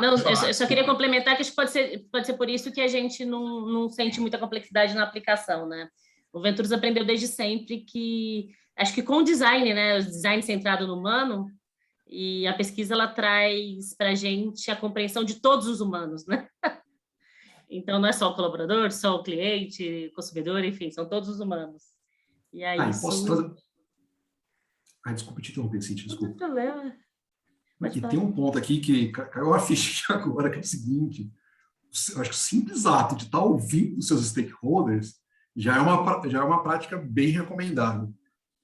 Speaker 3: Não, eu só queria complementar que acho que pode ser por isso que a gente não sente muita complexidade na aplicação, né? O Venturos aprendeu desde sempre que, acho que com o design, né? O design centrado no humano, e a pesquisa ela traz para a gente a compreensão de todos os humanos, né? Então, não é só o colaborador, só o cliente, o consumidor, enfim, são todos os humanos. E aí isso...
Speaker 2: posso trazer... desculpa te interromper, Cíntia, desculpa.
Speaker 3: Não tem problema.
Speaker 2: E tem um ponto aqui que caiu a ficha agora, que é o seguinte: eu acho que o simples ato de estar ouvindo os seus stakeholders já é uma prática bem recomendada.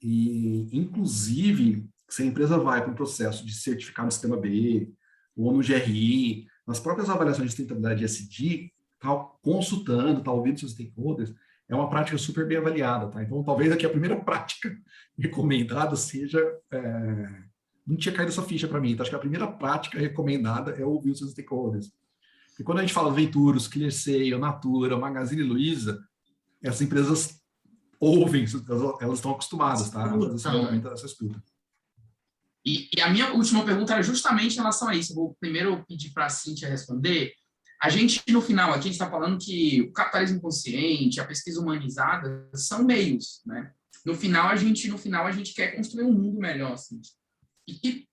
Speaker 2: E, inclusive, se a empresa vai para um processo de certificar no Sistema B, ou no GRI, nas próprias avaliações de sustentabilidade ESG, tá consultando, tá ouvindo seus stakeholders, é uma prática super bem avaliada, tá? Então, talvez aqui a primeira prática recomendada seja... não tinha caído essa ficha para mim, então acho que a primeira prática recomendada é ouvir os seus stakeholders. E quando a gente fala Venturos, ClearSale, Natura, Magazine Luiza, essas empresas ouvem, elas estão acostumadas, tá? A fazer esse momento dessa escuta.
Speaker 1: E a minha última pergunta era justamente em relação a isso. Eu vou primeiro pedir para a Cíntia responder. A gente, no final, aqui a gente está falando que o capitalismo consciente, a pesquisa humanizada, são meios, né? No final, a gente quer construir um mundo melhor, assim. E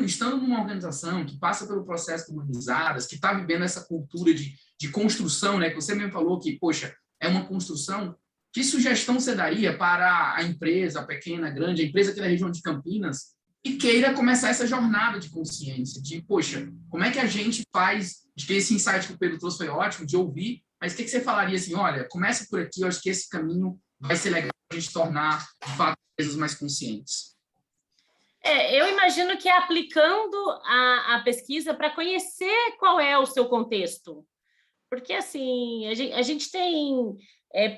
Speaker 1: estando numa organização que passa pelo processo de humanizadas, que está vivendo essa cultura de construção, né? Que você mesmo falou que, poxa, é uma construção. Que sugestão você daria para a empresa, a pequena, a grande, a empresa aqui da região de Campinas, que queira começar essa jornada de consciência, de, poxa, como é que a gente faz, acho que esse insight que o Pedro trouxe foi ótimo, de ouvir, mas o que você falaria assim, olha, começa por aqui, eu acho que esse caminho vai ser legal para a gente tornar, de fato, empresas mais conscientes.
Speaker 3: Eu imagino que é aplicando a pesquisa para conhecer qual é o seu contexto. Porque, assim, a gente tem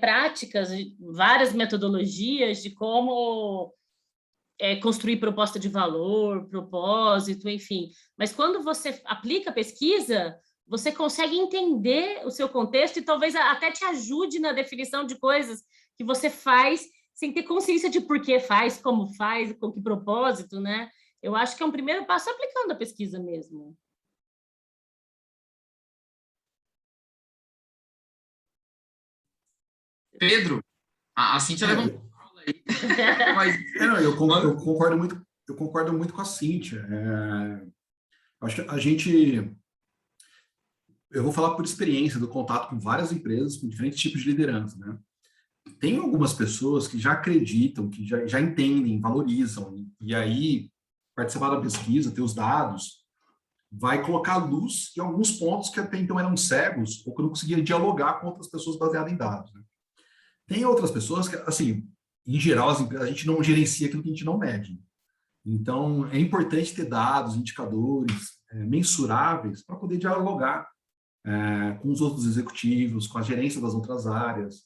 Speaker 3: práticas, várias metodologias de como construir proposta de valor, propósito, enfim. Mas quando você aplica a pesquisa, você consegue entender o seu contexto e talvez até te ajude na definição de coisas que você faz sem ter consciência de por que faz, como faz, com que propósito, né? Eu acho que é um primeiro passo aplicando a pesquisa mesmo.
Speaker 1: Pedro, a Cíntia levantou a bola aí.
Speaker 2: Eu concordo muito com a Cíntia. Acho que a gente... Eu vou falar por experiência do contato com várias empresas, com diferentes tipos de liderança, né? Tem algumas pessoas que já acreditam, que já entendem, valorizam, e aí participar da pesquisa, ter os dados, vai colocar luz em alguns pontos que até então eram cegos, ou que não conseguia dialogar com outras pessoas baseadas em dados, né? Tem outras pessoas que, assim, em geral, as empresas, a gente não gerencia aquilo que a gente não mede. Então, é importante ter dados, indicadores mensuráveis para poder dialogar com os outros executivos, com a gerência das outras áreas.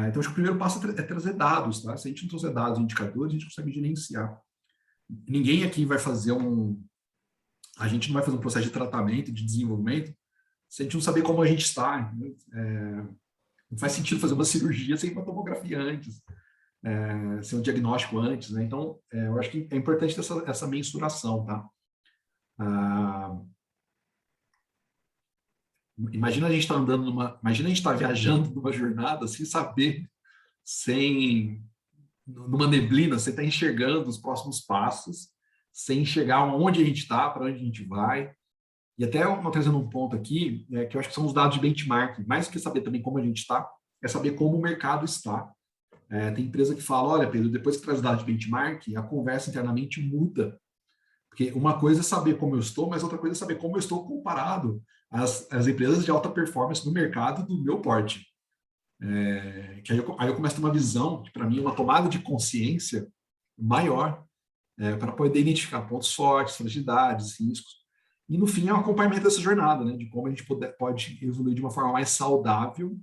Speaker 2: Então, acho que o primeiro passo é trazer dados, tá? Se a gente não trouxer dados e indicadores, a gente consegue gerenciar. Ninguém aqui vai fazer a gente não vai fazer um processo de tratamento, de desenvolvimento, se a gente não saber como a gente está. Não faz sentido fazer uma cirurgia sem uma tomografia antes, sem um diagnóstico antes, né? Então, eu acho que é importante ter essa mensuração, tá? Imagina a gente estar imagina a gente estar viajando numa jornada sem saber, numa neblina, sem estar enxergando os próximos passos, sem enxergar onde a gente está, para onde a gente vai. E até eu trazendo um ponto aqui, que eu acho que são os dados de benchmarking. Mais que saber também como a gente está, é saber como o mercado está. Tem empresa que fala, olha, Pedro, depois que traz dados de benchmarking, a conversa internamente muda. Porque uma coisa é saber como eu estou, mas outra coisa é saber como eu estou comparado as empresas de alta performance no mercado do meu porte. Que aí eu começo a ter uma visão, que para mim é uma tomada de consciência maior, para poder identificar pontos fortes, fragilidades, riscos. E, no fim, é um acompanhamento dessa jornada, né, de como a gente pode evoluir de uma forma mais saudável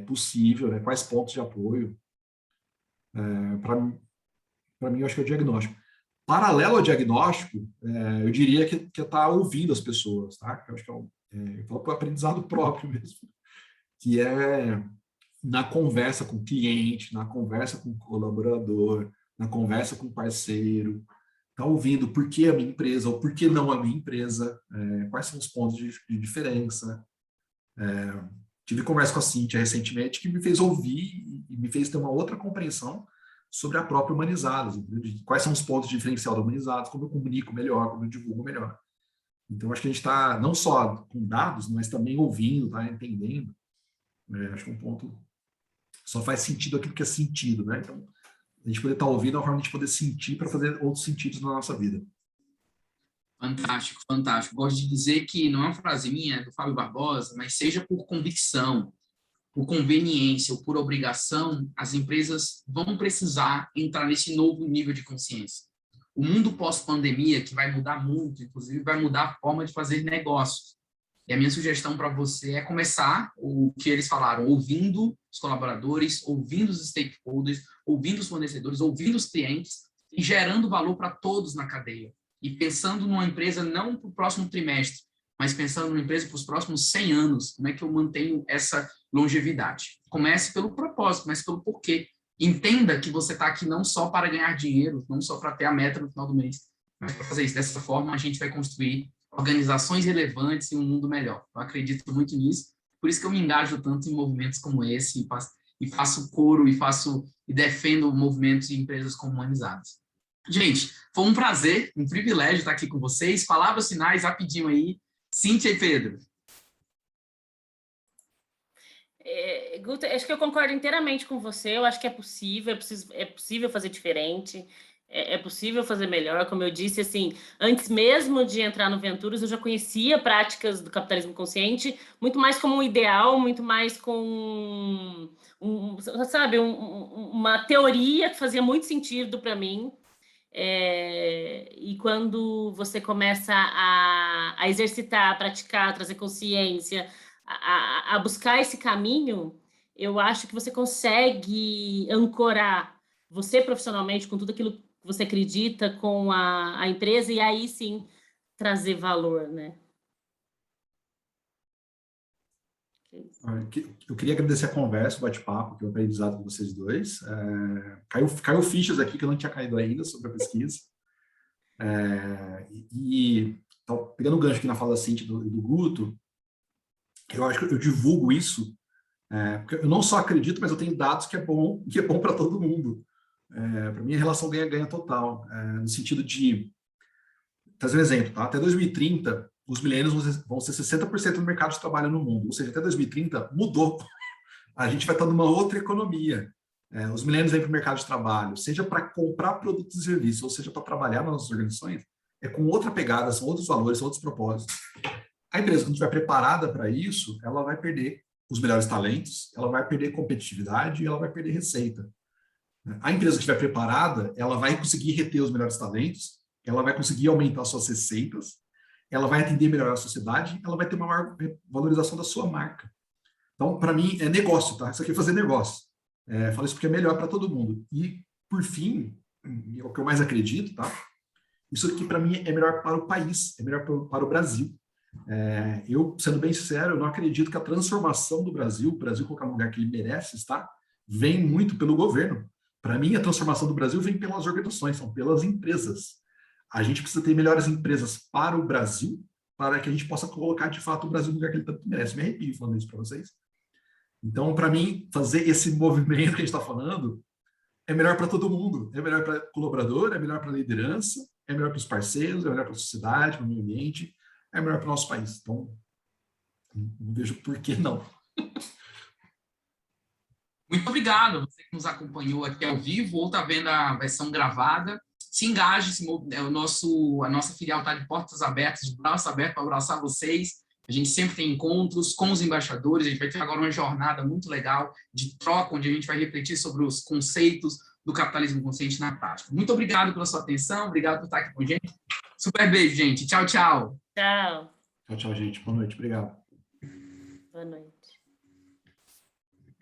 Speaker 2: possível, né, quais pontos de apoio. Para mim, eu acho que é o diagnóstico. Paralelo ao diagnóstico, eu diria que é estar ouvindo as pessoas, tá? Eu acho que eu falo para o aprendizado próprio mesmo, que é na conversa com o cliente, na conversa com o colaborador, na conversa com o parceiro, tá ouvindo por que a minha empresa ou por que não a minha empresa, quais são os pontos de diferença. Tive conversa com a Cíntia recentemente que me fez ouvir e me fez ter uma outra compreensão sobre a própria Humanizadas, quais são os pontos de diferencial da Humanizadas, como eu comunico melhor, como eu divulgo melhor. Então, acho que a gente está não só com dados, mas também ouvindo, tá, entendendo. Acho que um ponto só faz sentido aquilo que é sentido, né? Então, a gente poder estar ouvindo é uma forma de poder sentir para fazer outros sentidos na nossa vida.
Speaker 1: Fantástico, fantástico. Gosto de dizer que não é uma frase minha, é do Fábio Barbosa, mas seja por convicção, por conveniência ou por obrigação, as empresas vão precisar entrar nesse novo nível de consciência. O mundo pós-pandemia, que vai mudar muito, inclusive vai mudar a forma de fazer negócios. E a minha sugestão para você é começar o que eles falaram, ouvindo os colaboradores, ouvindo os stakeholders, ouvindo os fornecedores, ouvindo os clientes e gerando valor para todos na cadeia. E pensando numa empresa não para o próximo trimestre, mas pensando numa empresa para os próximos 100 anos, como é que eu mantenho essa longevidade? Comece pelo propósito, comece pelo porquê. Entenda que você está aqui não só para ganhar dinheiro, não só para ter a meta no final do mês, mas para fazer isso. Dessa forma, a gente vai construir organizações relevantes e um mundo melhor. Eu acredito muito nisso, por isso que eu me engajo tanto em movimentos como esse e faço coro e defendo movimentos e empresas como Humanizadas. Gente, foi um prazer, um privilégio estar aqui com vocês. Palavras finais, rapidinho aí. Cíntia e Pedro.
Speaker 3: Guto, acho que eu concordo inteiramente com você. Eu acho que é possível fazer diferente, é possível fazer melhor. Como eu disse, assim, antes mesmo de entrar no Venturos, eu já conhecia práticas do capitalismo consciente, muito mais como um ideal, muito mais com, uma teoria que fazia muito sentido para mim. E quando você começa a exercitar, a praticar, a trazer consciência, a buscar esse caminho, eu acho que você consegue ancorar você profissionalmente com tudo aquilo que você acredita, com a empresa, e aí sim trazer valor, né?
Speaker 2: Eu queria agradecer a conversa, o bate-papo, que eu aprendizado com vocês dois. Caiu fichas aqui que eu não tinha caído ainda sobre a pesquisa. Então, pegando o gancho aqui na fala da Cíntia do Guto, eu acho que eu divulgo isso, porque eu não só acredito, mas eu tenho dados que é bom para todo mundo. Para mim, a relação ganha-ganha total, no sentido de, trazer um exemplo, tá? Até 2030, os millennials vão ser 60% do mercado de trabalho no mundo, ou seja, até 2030 mudou. A gente vai estar numa outra economia. Os millennials vêm para o mercado de trabalho, seja para comprar produtos e serviços, ou seja, para trabalhar nas nossas organizações, com outra pegada, são outros valores, são outros propósitos. A empresa, quando estiver preparada para isso, ela vai perder os melhores talentos, ela vai perder competitividade e ela vai perder receita. A empresa que estiver preparada, ela vai conseguir reter os melhores talentos, ela vai conseguir aumentar suas receitas, ela vai atender melhor a sociedade, ela vai ter uma maior valorização da sua marca. Então, para mim, é negócio, tá? Isso aqui é fazer negócio. Falo isso porque é melhor para todo mundo. E, por fim, o que eu mais acredito, tá? Isso aqui, para mim, é melhor para o país, é melhor para o Brasil. Eu, sendo bem sincero, eu não acredito que a transformação do Brasil, o Brasil colocar no lugar que ele merece estar, vem muito pelo governo. Para mim, a transformação do Brasil vem pelas organizações, são pelas empresas. A gente precisa ter melhores empresas para o Brasil, para que a gente possa colocar, de fato, o Brasil no lugar que ele tanto merece. Me arrepio falando isso para vocês. Então, para mim, fazer esse movimento que a gente está falando é melhor para todo mundo. É melhor para o colaborador, é melhor para a liderança, é melhor para os parceiros, é melhor para a sociedade, para o meio ambiente, é melhor para o nosso país. Então, não vejo por que não.
Speaker 1: Muito obrigado, você que nos acompanhou aqui ao vivo ou está vendo a versão gravada. Se engaje, a nossa filial está de portas abertas, de braços abertos para abraçar vocês A gente sempre tem encontros com os embaixadores, a gente vai ter agora uma jornada muito legal de troca, onde a gente vai refletir sobre os conceitos do capitalismo consciente na prática. Muito obrigado pela sua atenção, obrigado por estar aqui com a gente. Super beijo, gente. Tchau, tchau.
Speaker 3: Tchau.
Speaker 2: Tchau, tchau, gente. Boa noite. Obrigado.
Speaker 3: Boa noite.